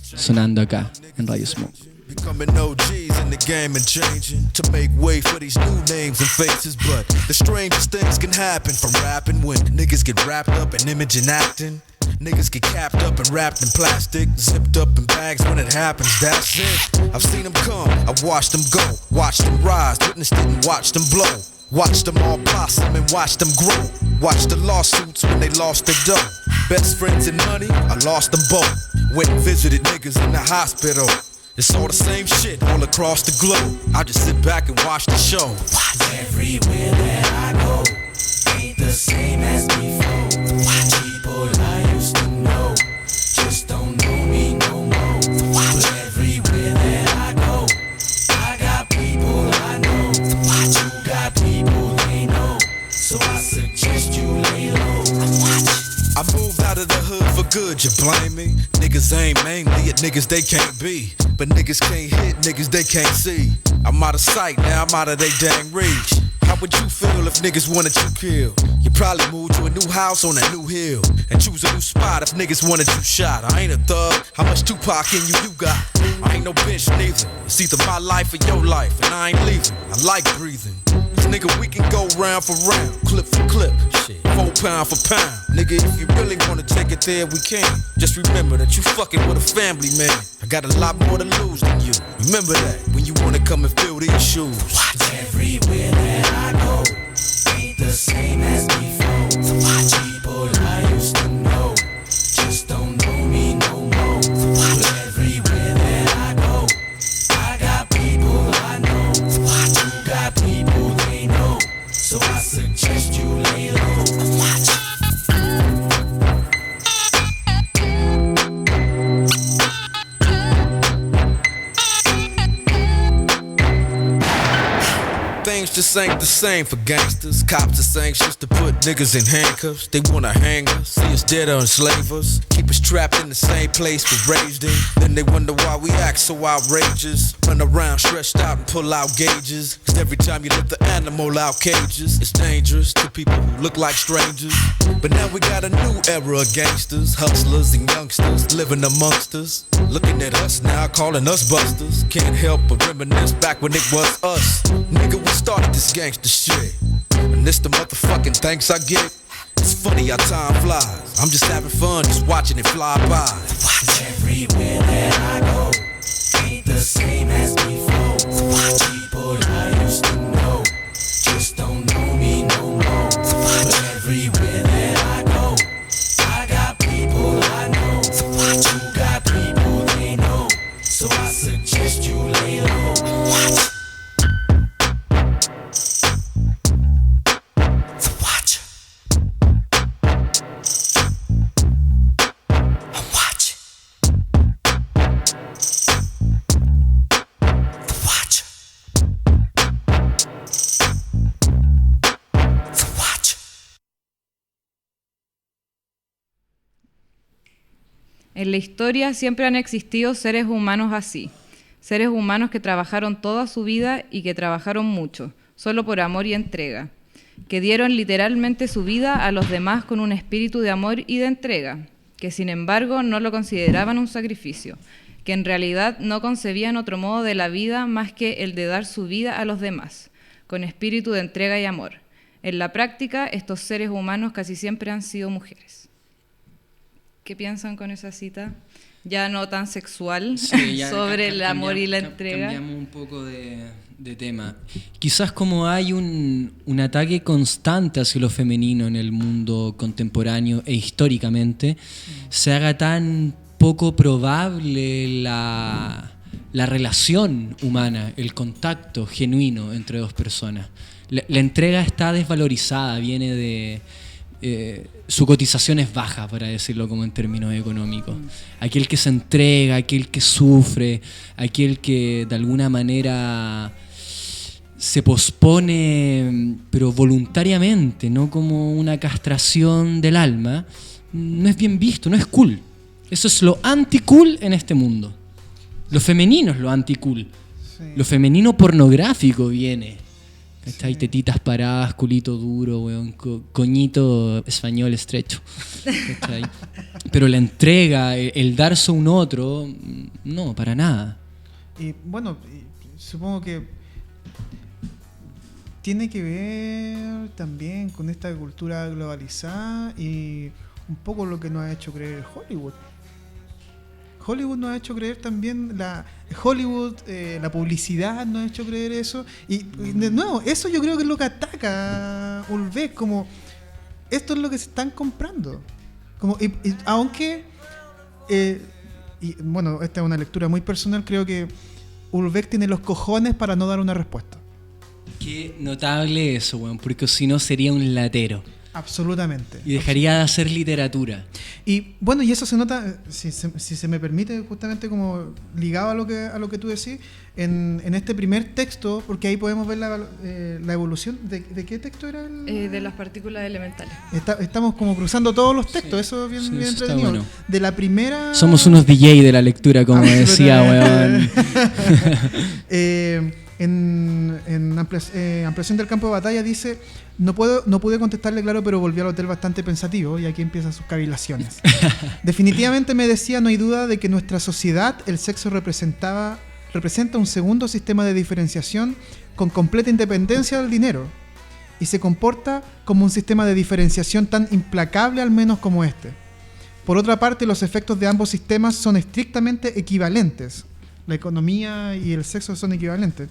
sonando acá en Radio Smoke. Becoming OGs in the game and changing to make way for these new names and faces. But the strangest things can happen from rapping when niggas get wrapped up in image and acting. Niggas get capped up and wrapped in plastic, zipped up in bags when it happens, that's it. I've seen them come, I've watched them go, watched them rise, witnessed it and watched them blow. Watched them all blossom and watched them grow. Watched the lawsuits when they lost their dough. Best friends and money, I lost them both. Went and visited niggas in the hospital. It's all the same shit all across the globe. I just sit back and watch the show. Watch everywhere that I go. Ain't the same as before. Watch people I used to would you blame me? Niggas aim mainly at niggas they can't be. But niggas can't hit niggas they can't see. I'm out of sight, now I'm out of they dang reach. How would you feel if niggas wanted you killed? You probably move to a new house on a new hill and choose a new spot if niggas wanted you shot. I ain't a thug, how much Tupac in you got? I ain't no bitch neither. It's either my life or your life, and I ain't leaving. I like breathing. Nigga, we can go round for round, clip for clip, shit, 4 pound for pound. Nigga, if you really wanna take it there, we can. Just remember that you fucking with a family man. I got a lot more to lose than you. Remember that when you wanna come and fill these shoes. Watch everywhere that I go, ain't the same as before. So watch people I used to know, just don't know me no more. So watch everywhere that I go, I got people I know. So watch you got people they know, so I suggest you lay low. Watch. Things just ain't the same for gangsters. Cops just anxious to put niggas in handcuffs. They wanna hang us, see us dead or enslave us. Keep us trapped in the same place we're raised in. Then they wonder why we act so outrageous. Run around stretched out and pull out gauges. Cause every time you lift the animal out cages, it's dangerous to people who look like strangers. But now we got a new era of gangsters, hustlers and youngsters living amongst us. Looking at us now, calling us busters. Can't help but reminisce back when it was us. Nigga, we started this gangster shit, and this the motherfucking thanks I get. It's funny how time flies. I'm just having fun, just watching it fly by. Watch everywhere that I go, ain't the same as before. So watch people I used to know, just don't know me no more. So watch everywhere that I go, I got people I know. So watch you got people they know, so I suggest you lay low. Watch. En la historia siempre han existido seres humanos así, seres humanos que trabajaron toda su vida y que trabajaron mucho, solo por amor y entrega, que dieron literalmente su vida a los demás con un espíritu de amor y de entrega, que sin embargo no lo consideraban un sacrificio, que en realidad no concebían otro modo de la vida más que el de dar su vida a los demás, con espíritu de entrega y amor. En la práctica, estos seres humanos casi siempre han sido mujeres. ¿Qué piensan con esa cita? Ya no tan sexual, Sí, ya sobre el amor y la entrega. Cambiamos un poco de tema. Quizás como hay un ataque constante hacia lo femenino en el mundo contemporáneo e históricamente, se haga tan poco probable la relación humana, el contacto genuino entre dos personas. La entrega está desvalorizada, viene de... su cotización es baja, para decirlo como en términos económicos. Aquel que se entrega, aquel que sufre, aquel que de alguna manera se pospone, pero voluntariamente, no como una castración del alma, no es bien visto, no es cool. Eso es lo anti-cool en este mundo. Lo femenino es lo anti-cool. Sí. Lo femenino pornográfico viene. ¿Cachai? Tetitas paradas, culito duro, weón, coñito español estrecho. ¿Cachai? Pero la entrega, el darse a un otro, no, para nada. Y bueno, supongo que tiene que ver también con esta cultura globalizada y un poco lo que nos ha hecho creer Hollywood. Hollywood nos ha hecho creer también, la publicidad nos ha hecho creer eso. Y de nuevo, eso yo creo que es lo que ataca Ulbeck, como esto es lo que se están comprando. Como, aunque, y bueno, esta es una lectura muy personal, creo que Ulbeck tiene los cojones para no dar una respuesta. Qué notable eso, weón, porque si no sería un latero. Absolutamente. Y dejaría de hacer literatura. Y bueno, y eso se nota, si se me permite, justamente como ligado a lo que tú decís, en este primer texto, porque ahí podemos ver la evolución. ¿De qué texto era? De las partículas elementales. Estamos como cruzando todos los textos, Sí. eso es bien, Sí, bien eso está entretenido. bueno. De la primera... Somos unos DJ de la lectura, como decía, weón. En ampliación del campo de batalla dice: no pude contestarle claro, pero volví al hotel bastante pensativo, y aquí empiezan sus cavilaciones. Definitivamente, me decía, no hay duda de que en nuestra sociedad el sexo representa un segundo sistema de diferenciación con completa independencia del dinero, y se comporta como un sistema de diferenciación tan implacable al menos como este. Por otra parte, los efectos de ambos sistemas son estrictamente equivalentes. La economía y el sexo son equivalentes.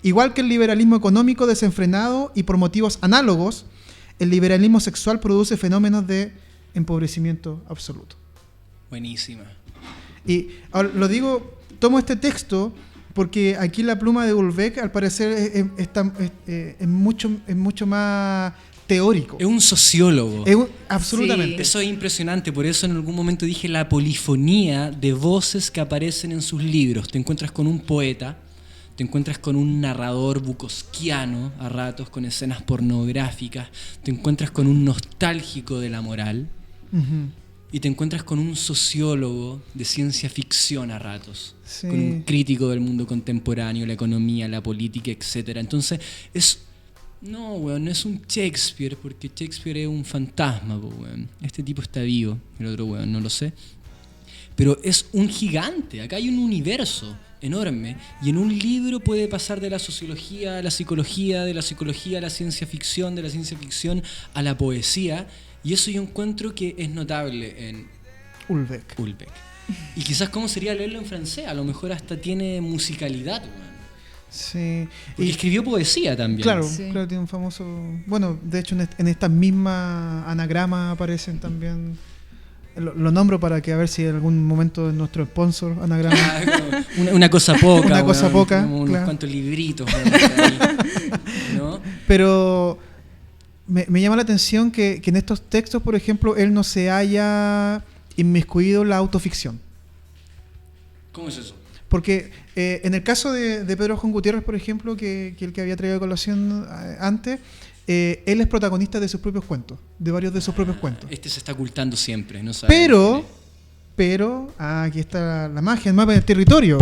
Igual que el liberalismo económico desenfrenado y por motivos análogos, el liberalismo sexual produce fenómenos de empobrecimiento absoluto. Buenísima. Y ahora tomo este texto porque aquí la pluma de Houellebecq al parecer es mucho más teórico. Es un sociólogo. Absolutamente. Sí. Eso es impresionante, por eso en algún momento dije la polifonía de voces que aparecen en sus libros. Te encuentras con un poeta, te encuentras con un narrador bukowskiano a ratos con escenas pornográficas, te encuentras con un nostálgico de la moral Ujú. y te encuentras con un sociólogo de ciencia ficción a ratos, Sí. con un crítico del mundo contemporáneo, la economía, la política, etc. Entonces no, weón, no es un Shakespeare, porque Shakespeare es un fantasma, weón. Este tipo está vivo, el otro weón, no lo sé. Pero es un gigante, acá hay un universo enorme, y en un libro puede pasar de la sociología a la psicología, de la psicología a la ciencia ficción, de la ciencia ficción a la poesía, y eso yo encuentro que es notable en Houellebecq. Houellebecq. Y quizás cómo sería leerlo en francés, a lo mejor hasta tiene musicalidad, weón. Sí. Porque escribió poesía también. Claro, Sí. claro, tiene un famoso... Bueno, de hecho en estas mismas anagramas aparecen también... Lo nombro para que a ver si en algún momento es nuestro sponsor, anagrama. Una cosa poca. Una cosa weón, poca, como unos claro. cuantos libritos. weón, por ahí, ¿no? Pero me llama la atención que en estos textos, por ejemplo, él no se haya inmiscuido en la autoficción. ¿Cómo es eso? Porque en el caso de Pedro Juan Gutiérrez, por ejemplo, que el que había traído a colación antes, él es protagonista de sus propios cuentos, de varios de sus propios cuentos. Este se está ocultando siempre, no sabe. Pero, aquí está la magia, el mapa del territorio.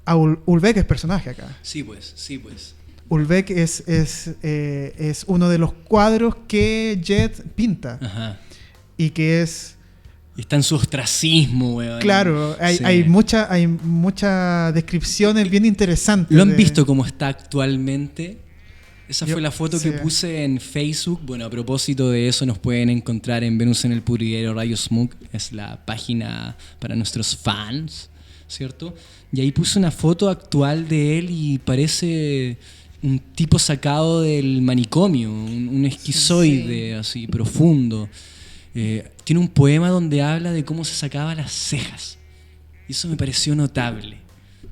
Houellebecq es personaje acá. Sí, pues. Houellebecq es uno de los cuadros que Jet pinta Ajá. y que es... Y está en su ostracismo, weón. Claro, Sí. hay muchas descripciones bien interesantes. ¿Lo han visto cómo está actualmente? Esa Yo- fue la foto sí. que puse en Facebook. Bueno, a propósito de eso, nos pueden encontrar en Venus en el Purguero Radio Smoke. Es la página para nuestros fans, ¿cierto? Y ahí puse una foto actual de él y parece un tipo sacado del manicomio, un esquizoide así profundo. Tiene un poema donde habla de cómo se sacaba las cejas. Y eso me pareció notable.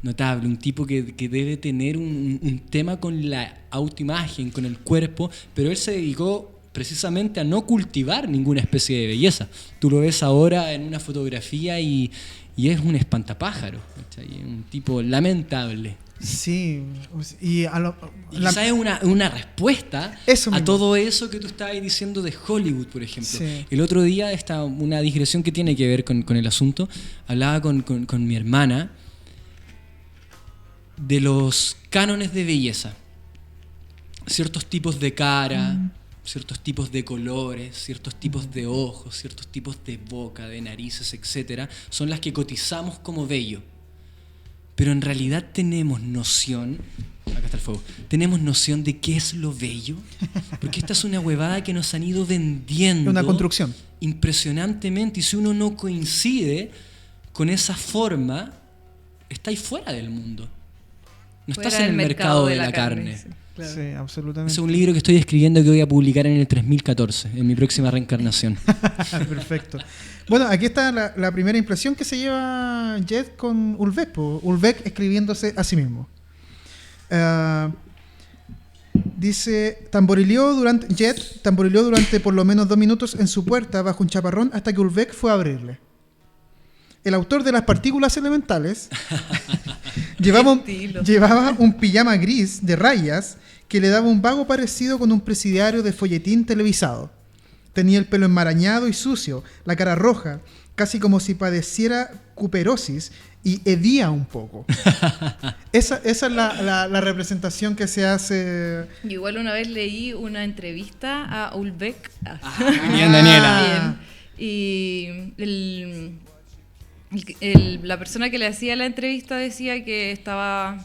Un tipo que debe tener un tema con la autoimagen, con el cuerpo, pero él se dedicó precisamente a no cultivar ninguna especie de belleza. Tú lo ves ahora en una fotografía y es un espantapájaro, ¿cachai? Un tipo lamentable. Sí, y Y quizás es una respuesta Eso a mismo. todo eso que tú estabas diciendo de Hollywood, por ejemplo. Sí. El otro día, una digresión que tiene que ver con el asunto, hablaba con mi hermana de los cánones de belleza. Ciertos tipos de cara, ciertos tipos de colores, ciertos tipos de ojos, ciertos tipos de boca, de narices, etcétera, son las que cotizamos como bello. Pero en realidad tenemos noción, acá está el fuego, tenemos noción de qué es lo bello, porque esta es una huevada que nos han ido vendiendo. una construcción. Impresionantemente, y si uno no coincide con esa forma, está ahí fuera del mundo. No Fuera estás en del el mercado de la carne, carne. sí, claro. Sí, absolutamente. Ese es un libro que estoy escribiendo que voy a publicar en el 3014, en mi próxima reencarnación. Perfecto. Bueno, aquí está la primera impresión que se lleva Jet con Houellebecq. Houellebecq escribiéndose a sí mismo. Dice, Jet tamborileó durante por lo menos 2 minutos en su puerta bajo un chaparrón hasta que Ulbeck fue a abrirle. El autor de las partículas elementales llevaba un pijama gris de rayas que le daba un vago parecido con un presidiario de folletín televisado. Tenía el pelo enmarañado y sucio, la cara roja, casi como si padeciera cuperosis, y hedía un poco. Esa es la representación que se hace. Igual una vez leí una entrevista a Ulbeck. Bien, Daniela. Bien. Y la persona que le hacía la entrevista decía que estaba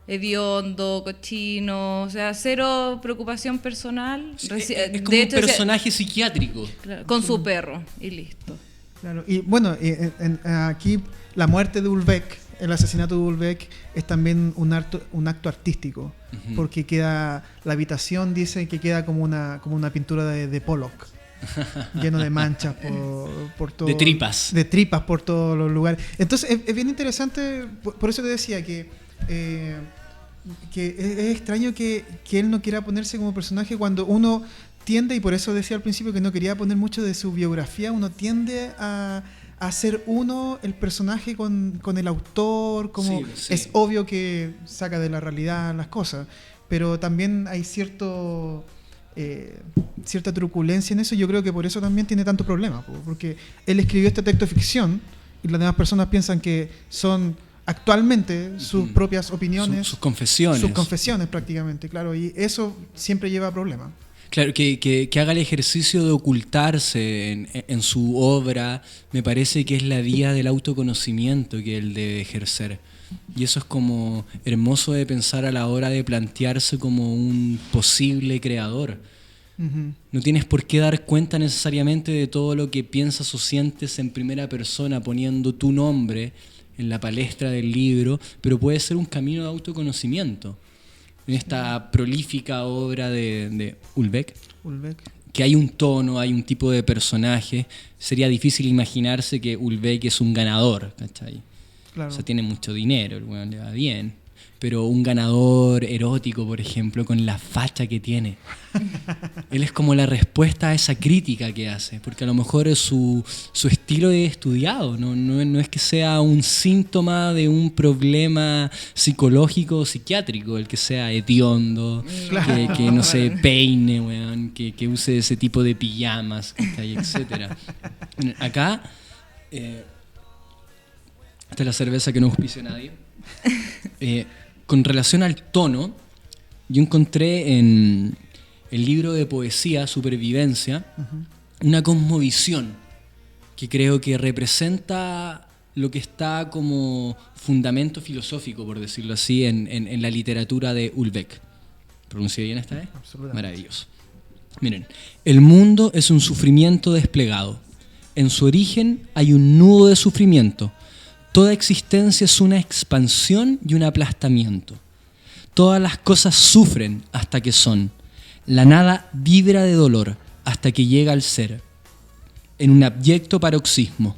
hediondo, cochino, o sea, cero preocupación personal. Es como un personaje psiquiátrico. Claro, con su perro y listo. Claro, y bueno, aquí la muerte de Ulbeck, el asesinato de Ulbeck, es también un acto artístico, porque la habitación dice que queda como una pintura de Pollock, lleno de manchas por todo. De tripas. De tripas por todos los lugares. Entonces es bien interesante, por eso te decía que es extraño que él no quiera ponerse como personaje cuando uno tiende, y por eso decía al principio que no quería poner mucho de su biografía, uno tiende a ser el personaje con el autor, como sí. Es obvio que saca de la realidad las cosas, pero también hay cierta truculencia en eso. Yo creo que por eso también tiene tanto problema, porque él escribió este texto de ficción y las demás personas piensan que son actualmente sus propias opiniones, sus confesiones. Sus confesiones prácticamente, claro, y eso siempre lleva a problemas. Claro, que haga el ejercicio de ocultarse en su obra, me parece que es la vía del autoconocimiento que él debe ejercer. Y eso es como hermoso de pensar a la hora de plantearse como un posible creador. No tienes por qué dar cuenta necesariamente de todo lo que piensas o sientes en primera persona poniendo tu nombre en la palestra del libro, pero puede ser un camino de autoconocimiento. En esta prolífica obra de Ulbeck, que hay un tono, hay un tipo de personaje, sería difícil imaginarse que Ulbeck es un ganador, ¿cachai? Claro. O sea, tiene mucho dinero, el weón le va bien. Pero un ganador erótico, por ejemplo, con la facha que tiene. Él es como la respuesta a esa crítica que hace, porque a lo mejor es su estilo es estudiado, no es que sea un síntoma de un problema psicológico o psiquiátrico, el que sea hediondo, que no se peine, weón, que use ese tipo de pijamas, etcétera. Acá, esta es la cerveza que no auspicia a nadie. Con relación al tono, yo encontré en el libro de poesía Supervivencia una cosmovisión que creo que representa lo que está como fundamento filosófico, por decirlo así, en la literatura de Ulbeck. ¿Pronuncié bien esta vez? Absolutamente. Maravilloso. Miren, el mundo es un sufrimiento desplegado. En su origen hay un nudo de sufrimiento. Toda existencia es una expansión y un aplastamiento. Todas las cosas sufren hasta que son. La nada vibra de dolor hasta que llega al ser. En un abyecto paroxismo,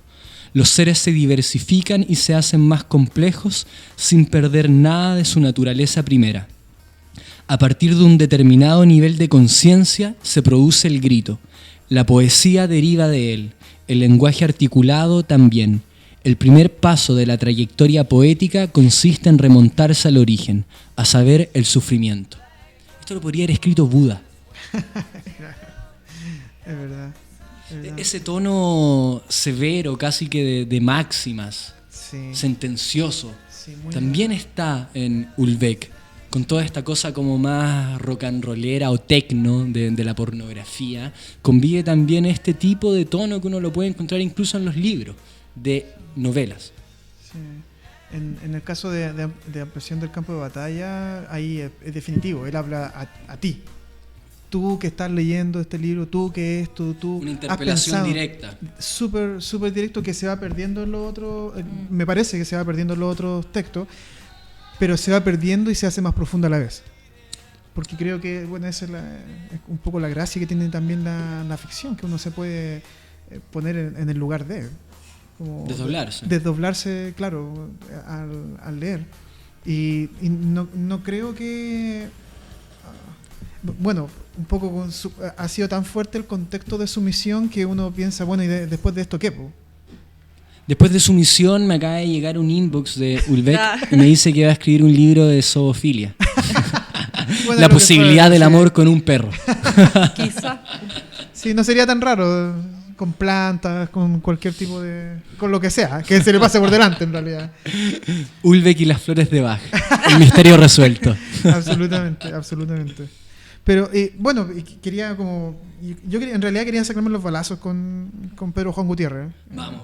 los seres se diversifican y se hacen más complejos sin perder nada de su naturaleza primera. A partir de un determinado nivel de conciencia se produce el grito. La poesía deriva de él, el lenguaje articulado también. El primer paso de la trayectoria poética consiste en remontarse al origen, a saber, el sufrimiento. Esto lo podría haber escrito Buda. Es verdad. Ese tono severo, casi que de máximas, Sí. sentencioso, Sí, muy también está en Ulbeck, con toda esta cosa como más rock and rollera o techno de la pornografía. Convive también este tipo de tono que uno lo puede encontrar incluso en los libros de novelas. Sí. En el caso de Ampliación del campo de batalla, ahí es definitivo. Él habla a ti. Tú que estás leyendo este libro, tú que esto, tú Una has interpelación pensado. directa. Súper directo, que se va perdiendo en los otros. Me parece que se va perdiendo en los otros textos, pero se va perdiendo y se hace más profunda a la vez. Porque creo que, bueno, esa es un poco la gracia que tiene también la ficción, que uno se puede poner en el lugar de. Como desdoblarse, claro, al leer. Y no creo que bueno, un poco ha sido tan fuerte el contexto de su misión que uno piensa, bueno, ¿y después de esto qué, po? Después de su misión me acaba de llegar un inbox de Ulbeck Ah. y me dice que va a escribir un libro de zoofilia. Bueno, La lo que posibilidad fue, del sí. amor con un perro. Quizá. Sí, no sería tan raro, con plantas, con cualquier tipo de... con lo que sea, que se le pase por delante en realidad. Ulbeck y las flores de Bach. El misterio resuelto. Absolutamente, absolutamente. Pero bueno, quería como... Yo en realidad quería sacarme los balazos con Pedro Juan Gutiérrez. Vamos.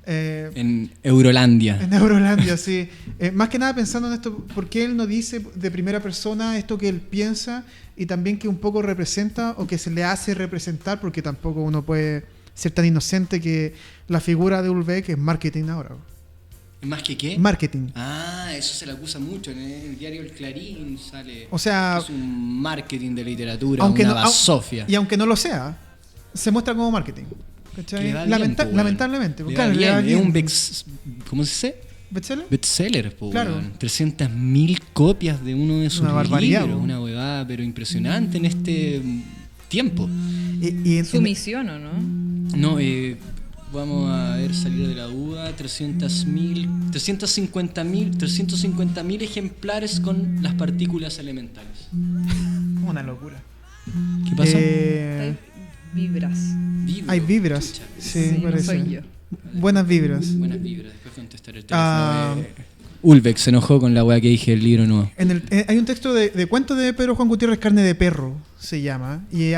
Eh, En Eurolandia. En Eurolandia, sí. Más que nada pensando en esto, ¿por qué él no dice de primera persona esto que él piensa y también que un poco representa o que se le hace representar? Porque tampoco uno puede ser tan inocente que la figura de Ulbeck es marketing ahora. ¿Más que qué? Marketing. Ah, eso se le acusa mucho. En el diario El Clarín sale. O sea, es un marketing de literatura, aunque una no, basofia. y aunque no lo sea, se muestra como marketing. ¿Cachai? Que le va bien, po, weón. Lamentablemente. Le Claro, va le va bien. Es bien. un ¿cómo se dice? ¿Bestseller? Bestseller, po, Claro. weón. 300.000 copias de uno de sus Una barbaridad, libros. po. Una huevada, pero impresionante en este tiempo. Y Su misión, ¿o no? No, vamos a ver, salir de la duda. 350.000 ejemplares con las partículas elementales. una locura. ¿Qué pasa? Vibras. Vibro, Hay vibras. chucha. Sí, no parece. soy yo. Buenas vibras. Buenas vibras, después contestaré el Ah. teléfono. Ulbeck se enojó con la weá que dije del libro nuevo. Hay un texto de cuentos de Pedro Juan Gutiérrez, Carne de Perro, se llama. Y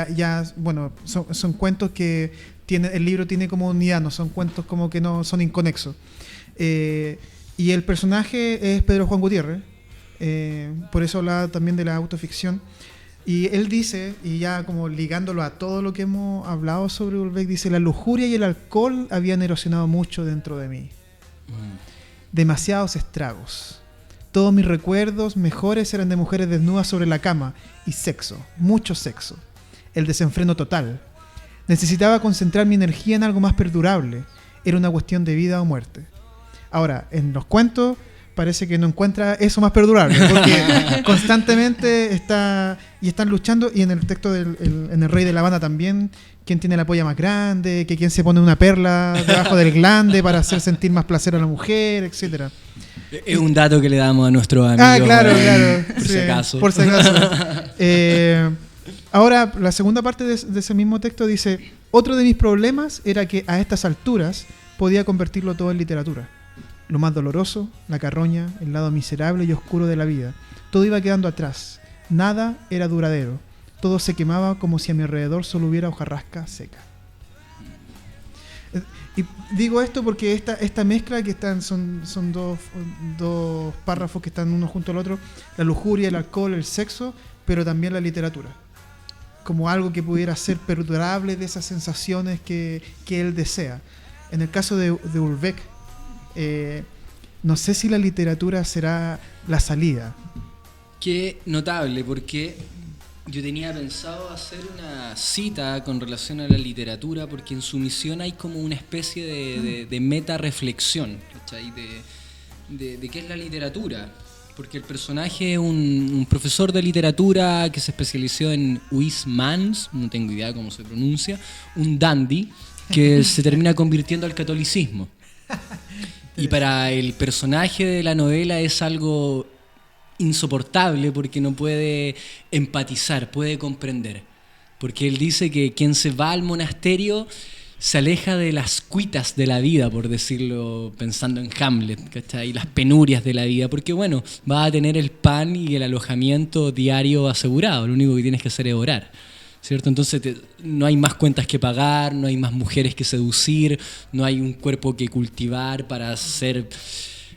bueno, son cuentos que el libro tiene como unidad, no son cuentos como que no son inconexos. Y el personaje es Pedro Juan Gutiérrez, por eso habla también de la autoficción. Y él dice, y ya como ligándolo a todo lo que hemos hablado sobre Ulbeck, dice: la lujuria y el alcohol habían erosionado mucho dentro de mí. Demasiados estragos. Todos mis recuerdos mejores eran de mujeres desnudas sobre la cama y sexo, mucho sexo. El desenfreno total. Necesitaba concentrar mi energía en algo más perdurable. Era una cuestión de vida o muerte. Ahora, en los cuentos parece que no encuentra eso más perdurable, porque constantemente están luchando, y en el texto en El Rey de la Habana también, quién tiene la polla más grande, que quién se pone una perla debajo del glande para hacer sentir más placer a la mujer, etcétera. Es un dato que le damos a nuestros amigos. Ah, claro, claro. Por sí, si acaso. Por si acaso. Ahora, la segunda parte de ese mismo texto dice: otro de mis problemas era que a estas alturas podía convertirlo todo en literatura. Lo más doloroso, la carroña, el lado miserable y oscuro de la vida. Todo iba quedando atrás. Nada era duradero. Todo se quemaba como si a mi alrededor solo hubiera hojarasca seca. Y digo esto porque esta mezcla que son dos párrafos que están uno junto al otro: la lujuria, el alcohol, el sexo, pero también la literatura. Como algo que pudiera ser perdurable de esas sensaciones que él desea. En el caso de Ulbeck, no sé si la literatura será la salida. Qué notable, porque yo tenía pensado hacer una cita con relación a la literatura, porque en su misión hay como una especie de meta-reflexión, ¿cachai? De qué es la literatura. Porque el personaje es un profesor de literatura que se especializó en Huysmans, no tengo idea cómo se pronuncia, un dandy que se termina convirtiendo al catolicismo. Y para el personaje de la novela es algo insoportable porque no puede empatizar, puede comprender. Porque él dice que quien se va al monasterio se aleja de las cuitas de la vida, por decirlo, pensando en Hamlet, ¿cachai? Y las penurias de la vida, porque bueno, va a tener el pan y el alojamiento diario asegurado, lo único que tienes que hacer es orar, ¿cierto? Entonces no hay más cuentas que pagar, no hay más mujeres que seducir, no hay un cuerpo que cultivar para ser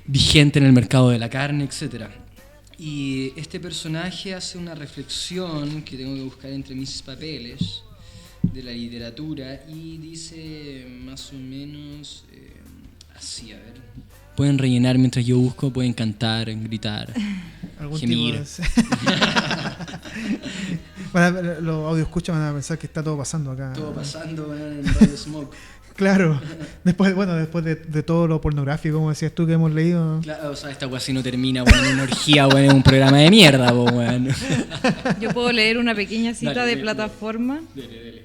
vigente en el mercado de la carne, etc. Y este personaje hace una reflexión que tengo que buscar entre mis papeles de la literatura y dice más o menos así, a ver. Pueden rellenar mientras yo busco, pueden cantar, gritar, gemir. Los audioscuchas van a pensar que está todo pasando acá. Todo pasando en Radio Smoke. Claro. Después de todo lo pornográfico, como decías tú, que hemos leído. Claro, o sea, esta weá si no termina, weón, en una orgía, weón, en un programa de mierda, po, weón. Yo puedo leer una pequeña cita Dale, de dale, plataforma. Dele.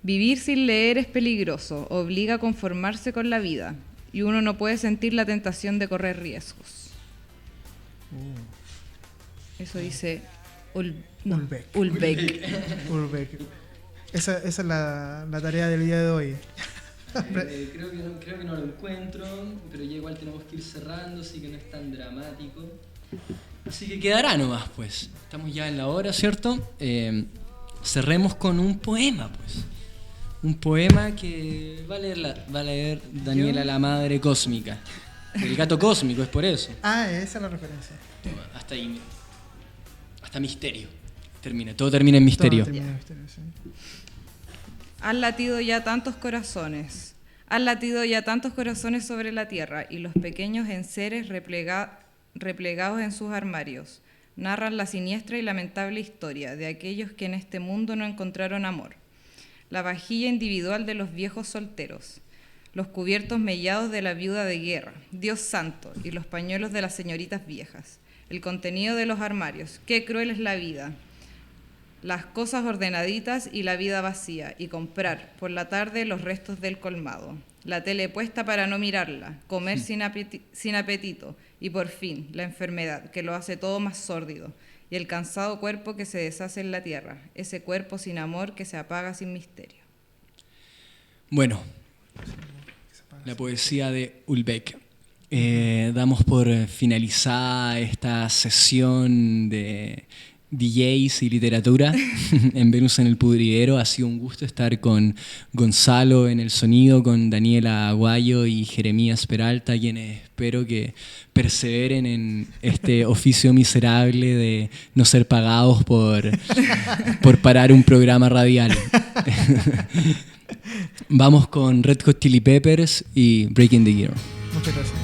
Vivir sin leer es peligroso, obliga a conformarse con la vida y uno no puede sentir la tentación de correr riesgos. Eso dice Ulbeck. Ulbeck. Esa es la tarea del día de hoy. Creo que no lo encuentro, pero ya igual tenemos que ir cerrando, así que no es tan dramático. Así que quedará nomás, pues. Estamos ya en la hora, ¿cierto? Cerremos con un poema, pues. Un poema que va a leer Daniela, la madre cósmica. El gato cósmico, es por eso. Ah, esa es la referencia. Hasta ahí. Hasta misterio. Todo termina en misterio. Todo termina en misterio, sí. Han latido ya tantos corazones. Han latido ya tantos corazones sobre la tierra y los pequeños enseres replegados en sus armarios narran la siniestra y lamentable historia de aquellos que en este mundo no encontraron amor. La vajilla individual de los viejos solteros, los cubiertos mellados de la viuda de guerra, Dios santo, y los pañuelos de las señoritas viejas. El contenido de los armarios, qué cruel es la vida. Las cosas ordenaditas y la vida vacía, y comprar por la tarde los restos del colmado. La tele puesta para no mirarla, comer sin apetito, y por fin la enfermedad que lo hace todo más sórdido, y el cansado cuerpo que se deshace en la tierra, ese cuerpo sin amor que se apaga sin misterio. Bueno, la poesía de Ulbeck. Damos por finalizada esta sesión de DJs y literatura en Venus en el Pudridero. Ha sido un gusto estar con Gonzalo en el sonido, con Daniela Aguayo y Jeremías Peralta, quienes espero que perseveren en este oficio miserable de no ser pagados por parar un programa radial. Vamos con Red Hot Chili Peppers y Breaking the Gear. Muchas gracias.